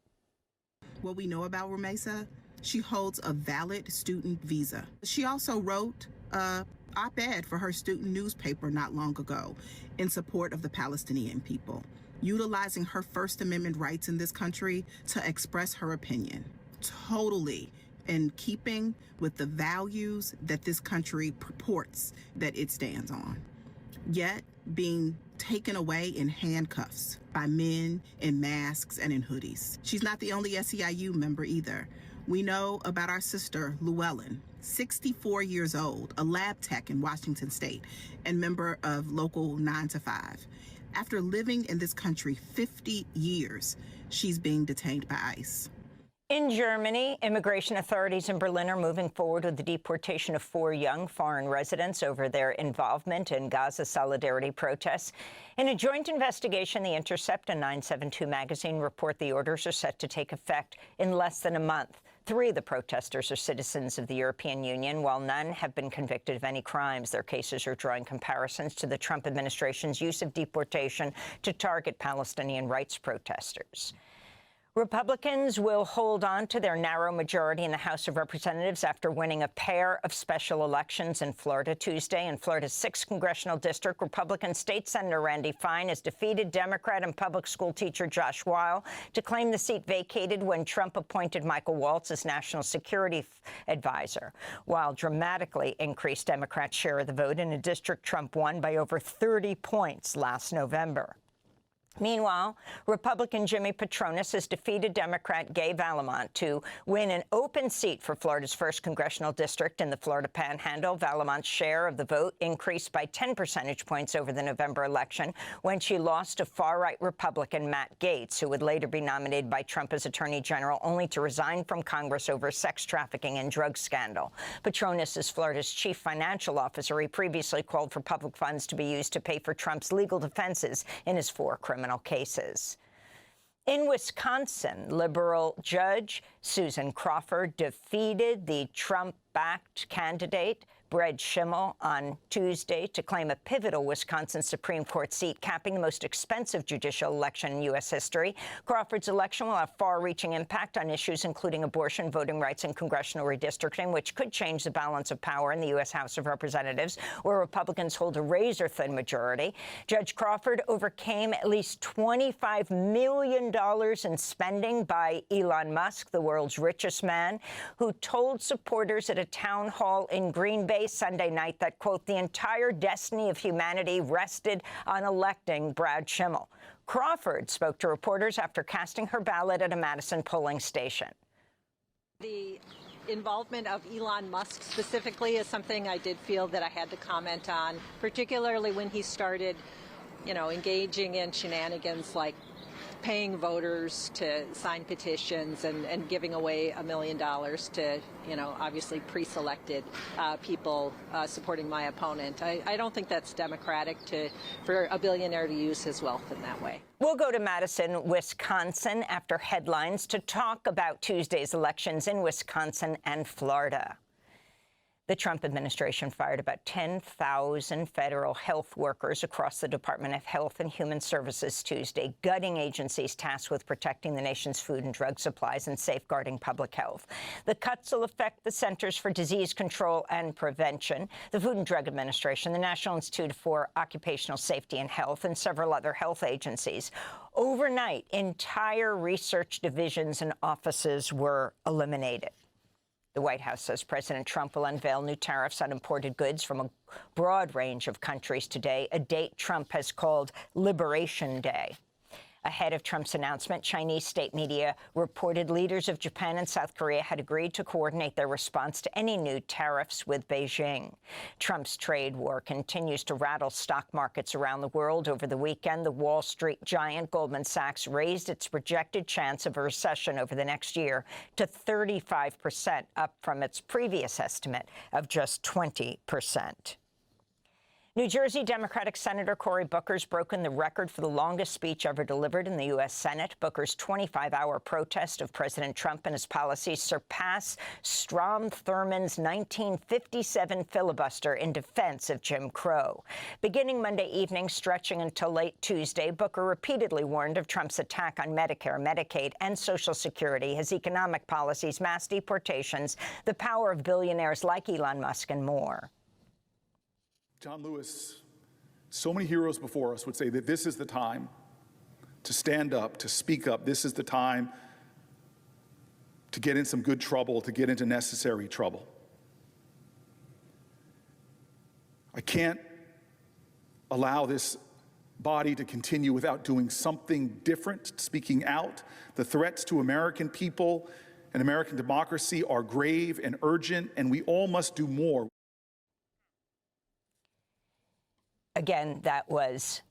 What we know about Rumeysa, she holds a valid student visa. She also wrote an op-ed for her student newspaper not long ago in support of the Palestinian people, utilizing her First Amendment rights in this country to express her opinion, totally in keeping with the values that this country purports that it stands on, yet being taken away in handcuffs by men in masks and in hoodies. She's not the only SEIU member either. We know about our sister, Llewellyn, 64 years old, a lab tech in Washington State and member of Local 9 to 5. After living in this country 50 years, she's being detained by ICE. In Germany, immigration authorities in Berlin are moving forward with the deportation of 4 young foreign residents over their involvement in Gaza solidarity protests. In a joint investigation, The Intercept and 972 magazine report the orders are set to take effect in less than a month. 3 of the protesters are citizens of the European Union, while none have been convicted of any crimes. Their cases are drawing comparisons to the Trump administration's use of deportation to target Palestinian rights protesters. Republicans will hold on to their narrow majority in the House of Representatives after winning a pair of special elections in Florida Tuesday. In Florida's 6th congressional district, Republican State Senator Randy Fine has defeated Democrat and public school teacher Josh Weil to claim the seat vacated when Trump appointed Michael Waltz as national security advisor. Weil dramatically increased Democrats' share of the vote in a district Trump won by over 30 points last November. Meanwhile, Republican Jimmy Patronis has defeated Democrat Gay Vallimont to win an open seat for Florida's 1st congressional district in the Florida Panhandle. Vallimant's share of the vote increased by 10 percentage points over the November election when she lost to far-right Republican Matt Gaetz, who would later be nominated by Trump as Attorney General, only to resign from Congress over a sex trafficking and drug scandal. Patronis is Florida's chief financial officer. He previously called for public funds to be used to pay for Trump's legal defenses in his 4 criminal cases. In Wisconsin, liberal judge Susan Crawford defeated the Trump-backed candidate Brett Schimmel on Tuesday to claim a pivotal Wisconsin Supreme Court seat, capping the most expensive judicial election in U.S. history. Crawford's election will have far-reaching impact on issues including abortion, voting rights, and congressional redistricting, which could change the balance of power in the U.S. House of Representatives, where Republicans hold a razor-thin majority. Judge Crawford overcame at least $25 million in spending by Elon Musk, the world's richest man, who told supporters at a town hall in Green Bay Sunday night that, quote, the entire destiny of humanity rested on electing Brad Schimmel. Crawford spoke to reporters after casting her ballot at a Madison polling station. The involvement of Elon Musk specifically is something I did feel that I had to comment on, particularly when he started, engaging in shenanigans like paying voters to sign petitions and giving away $1 million to, obviously pre-selected people supporting my opponent. I don't think that's democratic for a billionaire to use his wealth in that way. We'll go to Madison, Wisconsin, after headlines to talk about Tuesday's elections in Wisconsin and Florida. The Trump administration fired about 10,000 federal health workers across the Department of Health and Human Services Tuesday, gutting agencies tasked with protecting the nation's food and drug supplies and safeguarding public health. The cuts will affect the Centers for Disease Control and Prevention, the Food and Drug Administration, the National Institute for Occupational Safety and Health, and several other health agencies. Overnight, entire research divisions and offices were eliminated. The White House says President Trump will unveil new tariffs on imported goods from a broad range of countries today, a date Trump has called Liberation Day. Ahead of Trump's announcement, Chinese state media reported leaders of Japan and South Korea had agreed to coordinate their response to any new tariffs with Beijing. Trump's trade war continues to rattle stock markets around the world. Over the weekend, the Wall Street giant Goldman Sachs raised its projected chance of a recession over the next year to 35%, up from its previous estimate of just 20%. New Jersey Democratic Senator Cory Booker's broken the record for the longest speech ever delivered in the U.S. Senate. Booker's 25-hour protest of President Trump and his policies surpassed Strom Thurmond's 1957 filibuster in defense of Jim Crow. Beginning Monday evening, stretching until late Tuesday, Booker repeatedly warned of Trump's attack on Medicare, Medicaid, and Social Security, his economic policies, mass deportations, the power of billionaires like Elon Musk, and more. John Lewis, so many heroes before us would say that this is the time to stand up, to speak up. This is the time to get in some good trouble, to get into necessary trouble. I can't allow this body to continue without doing something different, speaking out. The threats to American people and American democracy are grave and urgent, and we all must do more. Again, that was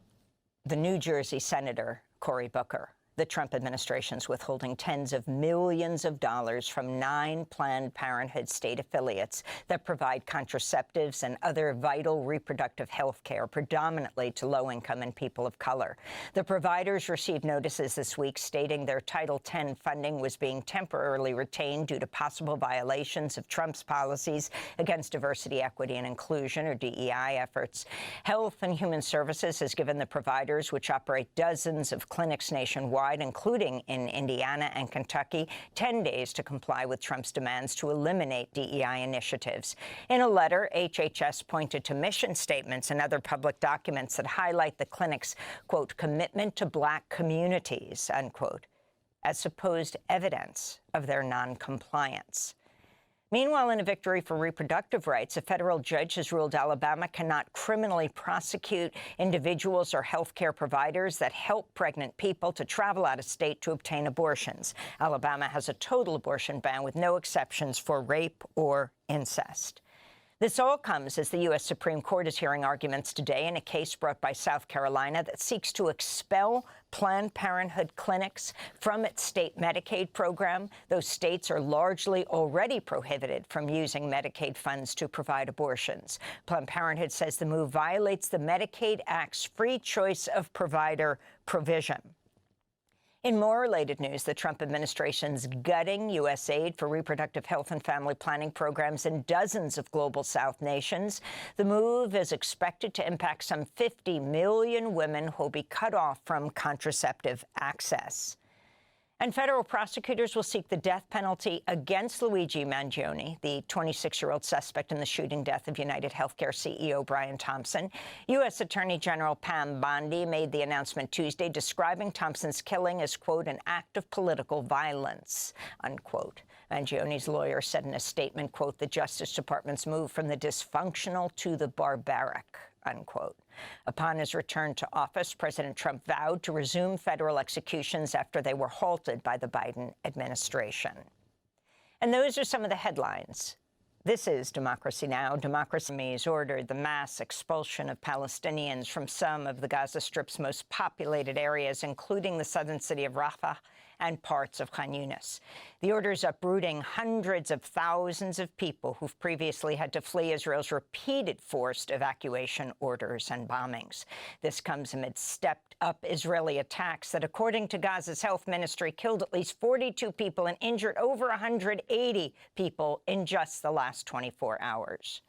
the New Jersey Senator Cory Booker. The Trump administration's withholding tens of millions of dollars from 9 Planned Parenthood state affiliates that provide contraceptives and other vital reproductive health care, predominantly to low-income and people of color. The providers received notices this week stating their Title X funding was being temporarily retained due to possible violations of Trump's policies against diversity, equity, and inclusion, or DEI efforts. Health and Human Services has given the providers, which operate dozens of clinics nationwide, including in Indiana and Kentucky, 10 days to comply with Trump's demands to eliminate DEI initiatives. In a letter, HHS pointed to mission statements and other public documents that highlight the clinic's, quote, commitment to Black communities, unquote, as supposed evidence of their noncompliance. Meanwhile, in a victory for reproductive rights, a federal judge has ruled Alabama cannot criminally prosecute individuals or health care providers that help pregnant people to travel out of state to obtain abortions. Alabama has a total abortion ban with no exceptions for rape or incest. This all comes as the U.S. Supreme Court is hearing arguments today in a case brought by South Carolina that seeks to expel Planned Parenthood clinics from its state Medicaid program. Those states are largely already prohibited from using Medicaid funds to provide abortions. Planned Parenthood says the move violates the Medicaid Act's free choice of provider provision. In more related news, the Trump administration's gutting USAID for reproductive health and family planning programs in dozens of Global South nations. The move is expected to impact some 50 million women who will be cut off from contraceptive access. And federal prosecutors will seek the death penalty against Luigi Mangione, the 26-year-old suspect in the shooting death of United Healthcare CEO Brian Thompson. U.S. Attorney General Pam Bondi made the announcement Tuesday, describing Thompson's killing as, quote, an act of political violence, unquote. Mangione's lawyer said in a statement, quote, the Justice Department's move from the dysfunctional to the barbaric, unquote. Upon his return to office, President Trump vowed to resume federal executions after they were halted by the Biden administration. And those are some of the headlines This is Democracy Now! Democracy has ordered the mass expulsion of Palestinians from some of the Gaza Strip's most populated areas, including the southern city of Rafah and parts of Khan Yunis. The order is uprooting hundreds of thousands of people who've previously had to flee Israel's repeated forced evacuation orders and bombings. This comes amid stepped-up Israeli attacks that, according to Gaza's health ministry, killed at least 42 people and injured over 180 people in just the last 24 hours.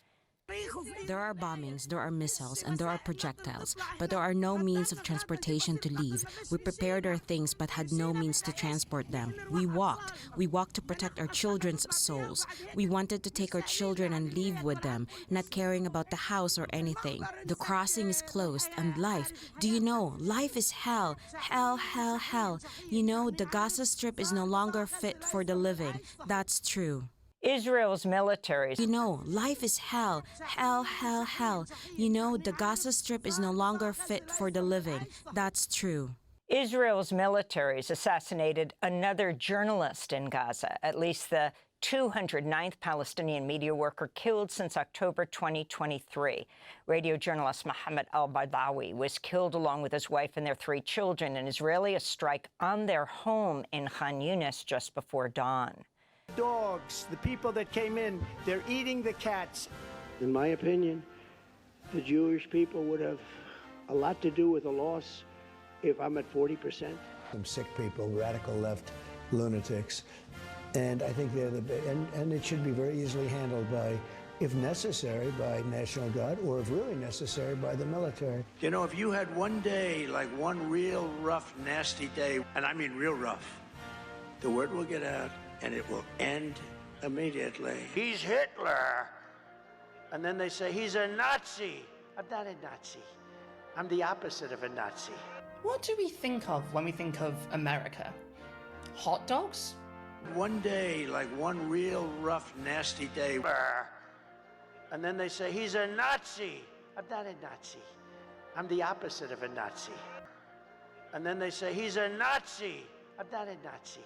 There are bombings, there are missiles, and there are projectiles, but there are no means of transportation to leave. We prepared our things but had no means to transport them. We walked to protect our children's souls. We wanted to take our children and leave with them, not caring about the house or anything. The crossing is closed, and life, do you know, life is hell. Hell, hell, hell. You know, the Gaza Strip is no longer fit for the living. That's true. Israel's military. You know, life is hell. Hell, hell, hell. You know, the Gaza Strip is no longer fit for the living. That's true. Israel's militaries assassinated another journalist in Gaza, at least the 209th Palestinian media worker killed since October 2023. Radio journalist Mohammed al-Badawi was killed along with his wife and their 3 children in an Israeli strike on their home in Khan Yunis just before dawn. Dogs, the people that came in, they're eating the cats. In my opinion, the Jewish people would have a lot to do with the loss if I'm at 40%. Some sick people, radical left lunatics, and I think they're and it should be very easily handled by, if necessary, by National Guard, or if really necessary, by the military. You know, if you had one day, like one real rough, nasty day, and I mean real rough, the word will get out, and it will end immediately. He's Hitler. And then they say, he's a Nazi. I'm not a Nazi. I'm the opposite of a Nazi. What do we think of when we think of America? Hot dogs? One day, like one real rough, nasty day. And then they say, he's a Nazi. I'm not a Nazi. I'm the opposite of a Nazi. And then they say, he's a Nazi. I'm not a Nazi.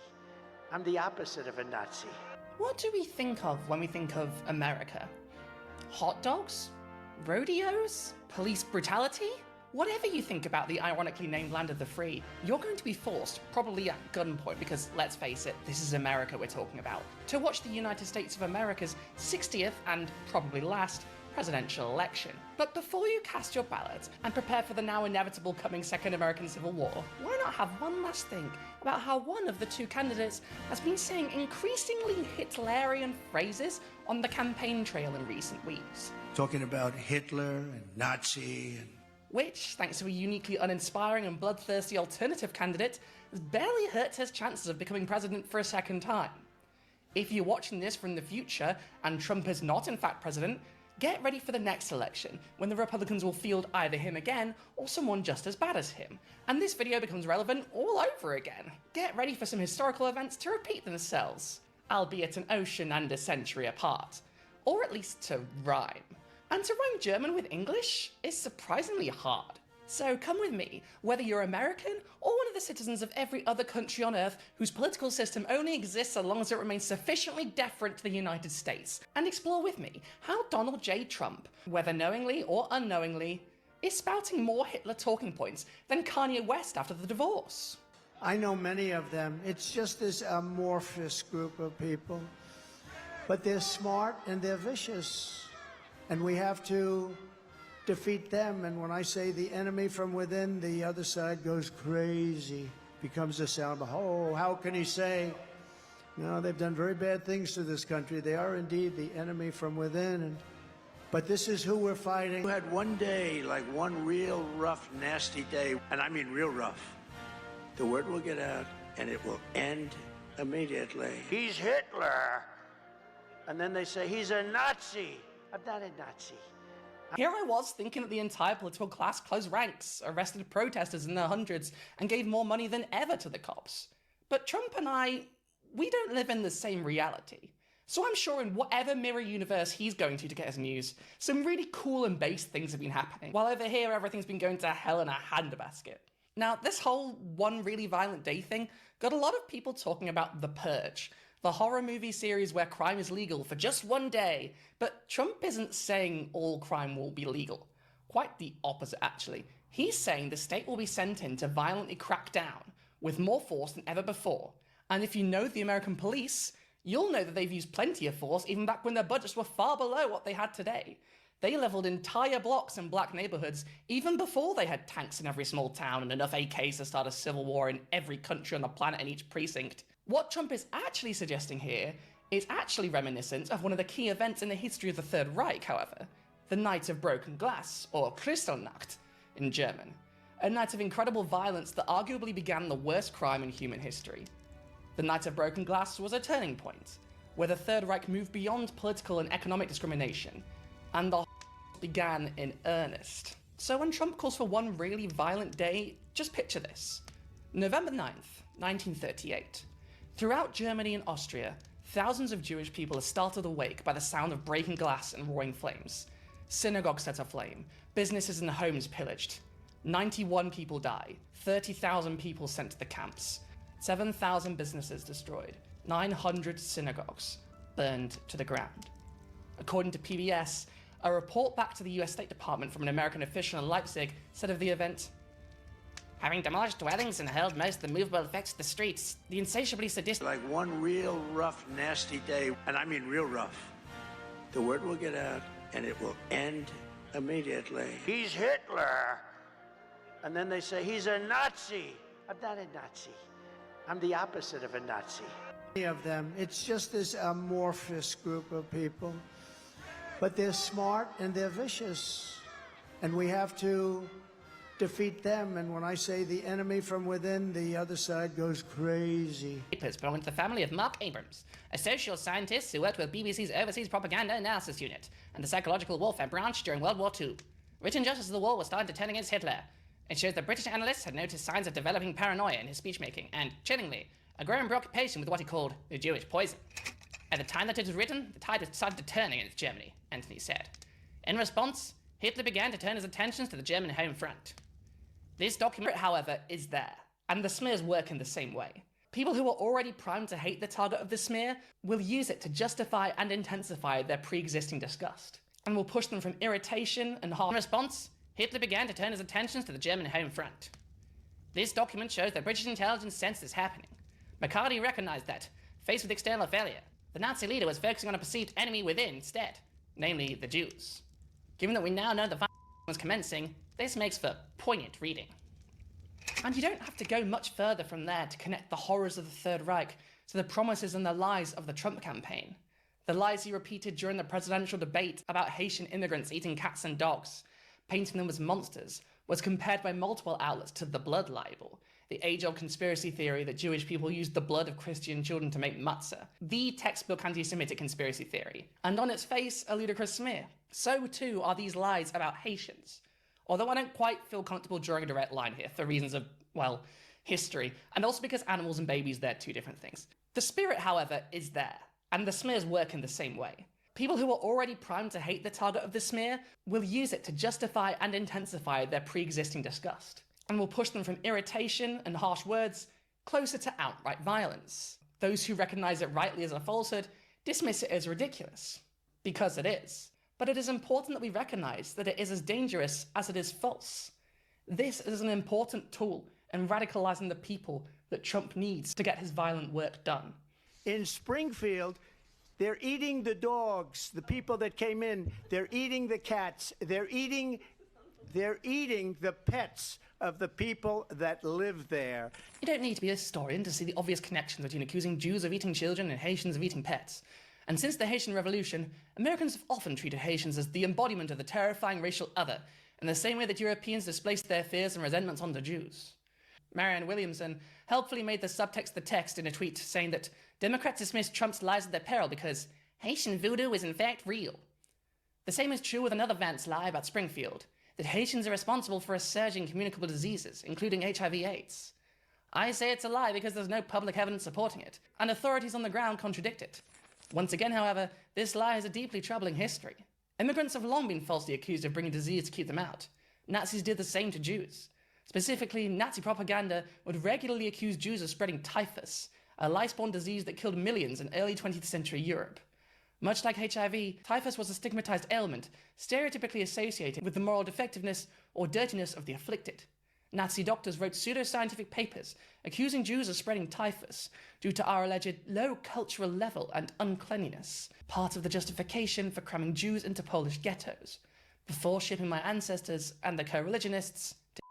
I'm the opposite of a Nazi. What do we think of when we think of America? Hot dogs? Rodeos? Police brutality? Whatever you think about the ironically named land of the free, you're going to be forced, probably at gunpoint, because let's face it, this is America we're talking about, to watch the United States of America's 60th and probably last presidential election. But before you cast your ballot and prepare for the now inevitable coming Second American Civil War, why not have one last think about how one of the 2 candidates has been saying increasingly Hitlerian phrases on the campaign trail in recent weeks? Talking about Hitler and Nazi and... Which, thanks to a uniquely uninspiring and bloodthirsty alternative candidate, has barely hurt his chances of becoming president for a second time. If you're watching this from the future and Trump is not in fact president, get ready for the next election, when the Republicans will field either him again or someone just as bad as him. And this video becomes relevant all over again. Get ready for some historical events to repeat themselves, albeit an ocean and a century apart. Or at least to rhyme. And to rhyme German with English is surprisingly hard. So come with me, whether you're American or one of the citizens of every other country on Earth whose political system only exists so long as it remains sufficiently deferent to the United States, and explore with me how Donald J. Trump, whether knowingly or unknowingly, is spouting more Hitler talking points than Kanye West after the divorce. I know many of them. It's just this amorphous group of people. But they're smart and they're vicious. And we have to defeat them. And when I say the enemy from within, the other side goes crazy, becomes a sound. Oh, how can he say? No, they've done very bad things to this country. They are indeed the enemy from within. But this is who we're fighting. We had one day, like one real rough, nasty day, and I mean real rough. The word will get out, and it will end immediately. He's Hitler. And then they say, he's a Nazi. I'm not a Nazi. Here I was thinking that the entire political class closed ranks, arrested protesters in their hundreds, and gave more money than ever to the cops. But Trump and I, we don't live in the same reality. So I'm sure in whatever mirror universe he's going to get his news, some really cool and base things have been happening, while over here everything's been going to hell in a handbasket. Now, this whole one really violent day thing got a lot of people talking about the purge, the horror movie series where crime is legal for just one day. But Trump isn't saying all crime will be legal. Quite the opposite, actually. He's saying the state will be sent in to violently crack down with more force than ever before. And if you know the American police, you'll know that they've used plenty of force even back when their budgets were far below what they had today. They leveled entire blocks in black neighborhoods even before they had tanks in every small town and enough AKs to start a civil war in every country on the planet in each precinct. What Trump is actually suggesting here is actually reminiscent of one of the key events in the history of the Third Reich, however. The Night of Broken Glass, or Kristallnacht in German. A night of incredible violence that arguably began the worst crime in human history. The Night of Broken Glass was a turning point, where the Third Reich moved beyond political and economic discrimination, and the began in earnest. So when Trump calls for one really violent day, just picture this. November 9th, 1938. Throughout Germany and Austria, thousands of Jewish people are startled awake by the sound of breaking glass and roaring flames. Synagogues set aflame, businesses and homes pillaged. 91 people die, 30,000 people sent to the camps, 7,000 businesses destroyed, 900 synagogues burned to the ground. According to PBS, a report back to the US State Department from an American official in Leipzig said of the event, having demolished dwellings and hurled most of the movable effects to the streets, the insatiably sadistic... Like one real rough, nasty day, and I mean real rough, the word will get out and it will end immediately. He's Hitler! And then they say, he's a Nazi. I'm not a Nazi. I'm the opposite of a Nazi. Many of them, it's just this amorphous group of people. But they're smart and they're vicious. And we have to defeat them. And when I say the enemy from within, the other side goes crazy. Papers belong to the family of Mark Abrams, a social scientist who worked with BBC's Overseas Propaganda Analysis Unit and the Psychological Warfare Branch during World War II. Written just as the war was starting to turn against Hitler. It shows that British analysts had noticed signs of developing paranoia in his speechmaking and, chillingly, a growing preoccupation with what he called the Jewish poison. At the time that it was written, the tide had started to turn against Germany, Anthony said. In response, Hitler began to turn his attentions to the German home front. This document, however, is there, and the smears work in the same way. People who are already primed to hate the target of the smear will use it to justify and intensify their pre-existing disgust, and will push them from irritation and harm. In response, Hitler began to turn his attentions to the German home front. This document shows that British intelligence sensed this happening. McCarthy recognized that, faced with external failure, the Nazi leader was focusing on a perceived enemy within instead, namely the Jews. Given that we now know the fight was commencing, this makes for poignant reading. And you don't have to go much further from there to connect the horrors of the Third Reich to the promises and the lies of the Trump campaign. The lies he repeated during the presidential debate about Haitian immigrants eating cats and dogs, painting them as monsters, was compared by multiple outlets to the blood libel, the age-old conspiracy theory that Jewish people used the blood of Christian children to make matzah, the textbook anti-Semitic conspiracy theory, and on its face, a ludicrous smear. So too are these lies about Haitians. Although I don't quite feel comfortable drawing a direct line here for reasons of, well, history, and also because animals and babies, they're two different things. The spirit, however, is there, and the smears work in the same way. People who are already primed to hate the target of the smear will use it to justify and intensify their pre-existing disgust, and will push them from irritation and harsh words closer to outright violence. Those who recognize it rightly as a falsehood dismiss it as ridiculous, because it is. But it is important that we recognize that it is as dangerous as it is false. This is an important tool in radicalizing the people that Trump needs to get his violent work done. In Springfield, they're eating the dogs, the people that came in. They're eating the cats. They're eating the pets of the people that live there. You don't need to be a historian to see the obvious connection between accusing Jews of eating children and Haitians of eating pets. And since the Haitian Revolution, Americans have often treated Haitians as the embodiment of the terrifying racial other, in the same way that Europeans displaced their fears and resentments onto Jews. Marianne Williamson helpfully made the subtext the text in a tweet saying that Democrats dismiss Trump's lies at their peril because Haitian voodoo is in fact real. The same is true with another Vance lie about Springfield, that Haitians are responsible for a surge in communicable diseases, including HIV/AIDS. I say it's a lie because there's no public evidence supporting it, and authorities on the ground contradict it. Once again, however, this lie has a deeply troubling history. Immigrants have long been falsely accused of bringing disease to keep them out. Nazis did the same to Jews. Specifically, Nazi propaganda would regularly accuse Jews of spreading typhus, a lice-borne disease that killed millions in early 20th century Europe. Much like HIV, typhus was a stigmatized ailment, stereotypically associated with the moral defectiveness or dirtiness of the afflicted. Nazi doctors wrote pseudoscientific papers accusing Jews of spreading typhus due to our alleged low cultural level and uncleanliness, part of the justification for cramming Jews into Polish ghettos, before shipping my ancestors and the co-religionists to...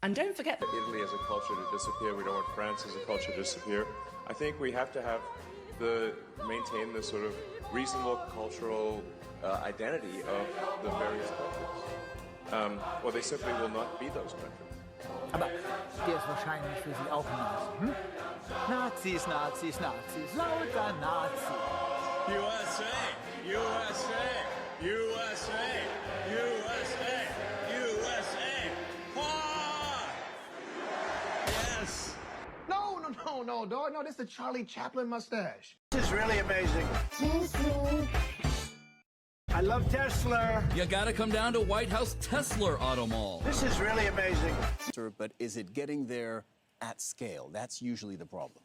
And don't forget... Italy as a culture to disappear, we don't want France as a culture to disappear. I think we have to have maintain the sort of reasonable cultural identity of the various countries. Or they simply will not be those countries. Aber der ist wahrscheinlich für Sie auch ein Nazi, hm? Nazis, Nazis, Nazis, lauter Nazi. USA, USA, USA, USA, USA. Ah! Yes. No, dog. No, this is the Charlie Chaplin mustache. This is really amazing. I love Tesla. You gotta come down to White House Tesla Auto Mall. This is really amazing. But is it getting there at scale? That's usually the problem.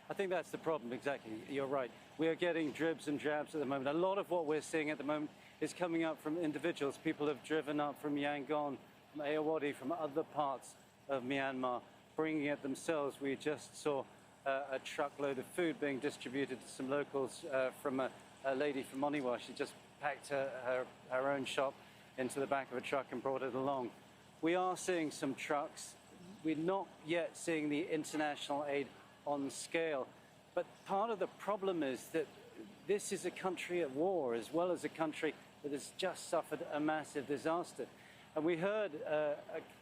I think that's the problem, exactly. You're right. We are getting dribs and drabs at the moment. A lot of what we're seeing at the moment is coming up from individuals. People have driven up from Yangon, from Ayeyarwady, from other parts of Myanmar, bringing it themselves. We just saw a truckload of food being distributed to some locals from a lady from Moniwa. She just packed her own shop into the back of a truck and brought it along. We are seeing some trucks. We're not yet seeing the international aid on scale. But part of the problem is that this is a country at war, as well as a country that has just suffered a massive disaster. And we heard a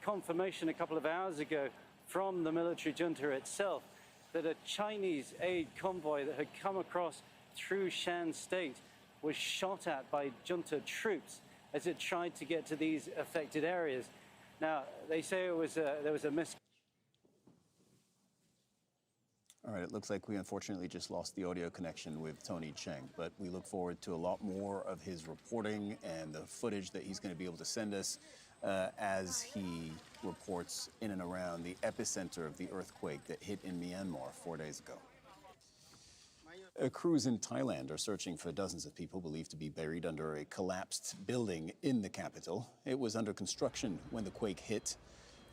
confirmation a couple of hours ago from the military junta itself that a Chinese aid convoy that had come across through Shan State was shot at by junta troops as it tried to get to these affected areas. Now, they say there was a mis... All right, it looks like we unfortunately just lost the audio connection with Tony Cheng, but we look forward to a lot more of his reporting and the footage that he's going to be able to send us as he reports in and around the epicenter of the earthquake that hit in Myanmar 4 days ago. Crews in Thailand are searching for dozens of people believed to be buried under a collapsed building in the capital. It was under construction when the quake hit.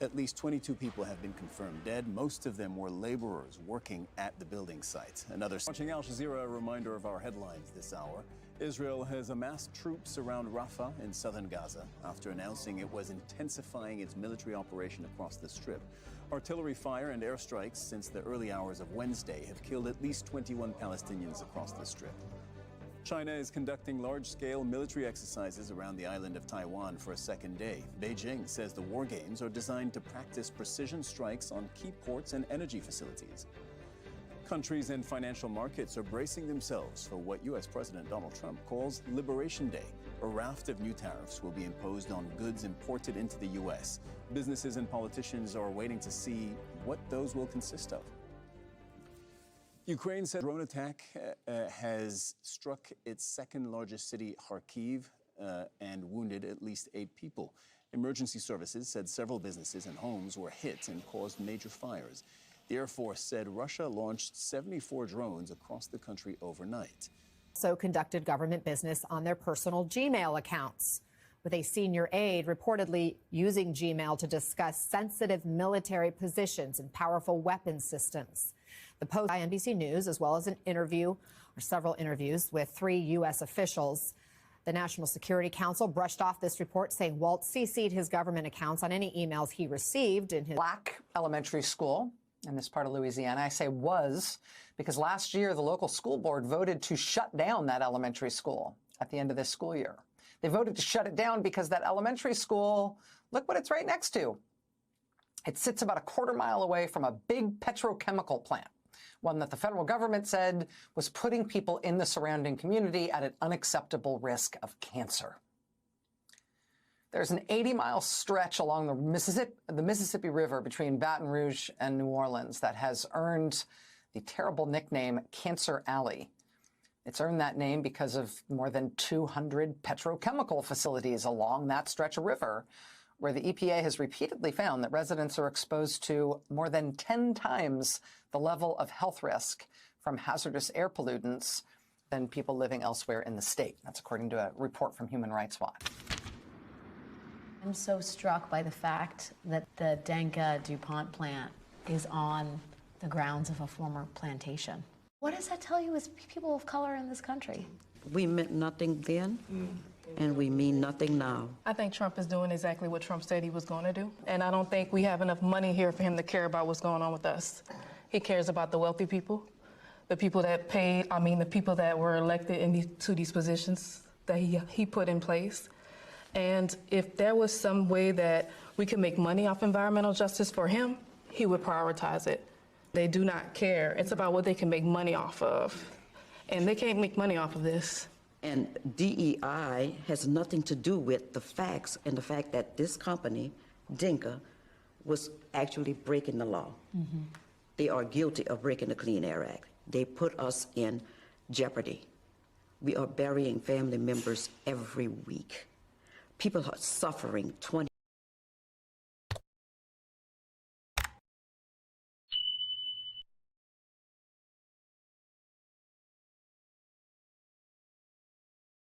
At least 22 people have been confirmed dead. Most of them were laborers working at the building site. Watching Al Jazeera, a reminder of our headlines this hour. Israel has amassed troops around Rafah in southern Gaza after announcing it was intensifying its military operation across the Strip. Artillery fire and airstrikes since the early hours of Wednesday have killed at least 21 Palestinians across the Strip. China is conducting large-scale military exercises around the island of Taiwan for a second day. Beijing says the war games are designed to practice precision strikes on key ports and energy facilities. Countries and financial markets are bracing themselves for what U.S. President Donald Trump calls Liberation Day. A raft of new tariffs will be imposed on goods imported into the U.S. Businesses and politicians are waiting to see what those will consist of. Ukraine said a drone attack has struck its second largest city, Kharkiv, and wounded at least 8 people. Emergency services said several businesses and homes were hit and caused major fires. The Air Force said Russia launched 74 drones across the country overnight. Also conducted government business on their personal Gmail accounts, with a senior aide reportedly using Gmail to discuss sensitive military positions and powerful weapons systems. The Post by NBC News, as well as an interview or several interviews with 3 U.S. officials. The National Security Council brushed off this report, saying Walt CC'd his government accounts on any emails he received in his Black elementary school in this part of Louisiana. I say was because last year the local school board voted to shut down that elementary school at the end of this school year. They voted to shut it down because that elementary school, look what it's right next to. It sits about a quarter mile away from a big petrochemical plant, one that the federal government said was putting people in the surrounding community at an unacceptable risk of cancer. There's an 80-mile stretch along the Mississippi River between Baton Rouge and New Orleans that has earned the terrible nickname Cancer Alley. It's earned that name because of more than 200 petrochemical facilities along that stretch of river where the EPA has repeatedly found that residents are exposed to more than 10 times the level of health risk from hazardous air pollutants than people living elsewhere in the state. That's according to a report from Human Rights Watch. I'm so struck by the fact that the Denka DuPont plant is on the grounds of a former plantation. What does that tell you as people of color in this country? We meant nothing then, and we mean nothing now. I think Trump is doing exactly what Trump said he was going to do, and I don't think we have enough money here for him to care about what's going on with us. He cares about the wealthy people, the people that paid, the people that were elected to these positions that he put in place. And if there was some way that we could make money off environmental justice for him, he would prioritize it. They do not care. It's about what they can make money off of. And they can't make money off of this. And DEI has nothing to do with the facts and the fact that this company, Denka, was actually breaking the law. Mm-hmm. They are guilty of breaking the Clean Air Act. They put us in jeopardy. We are burying family members every week. People are suffering 20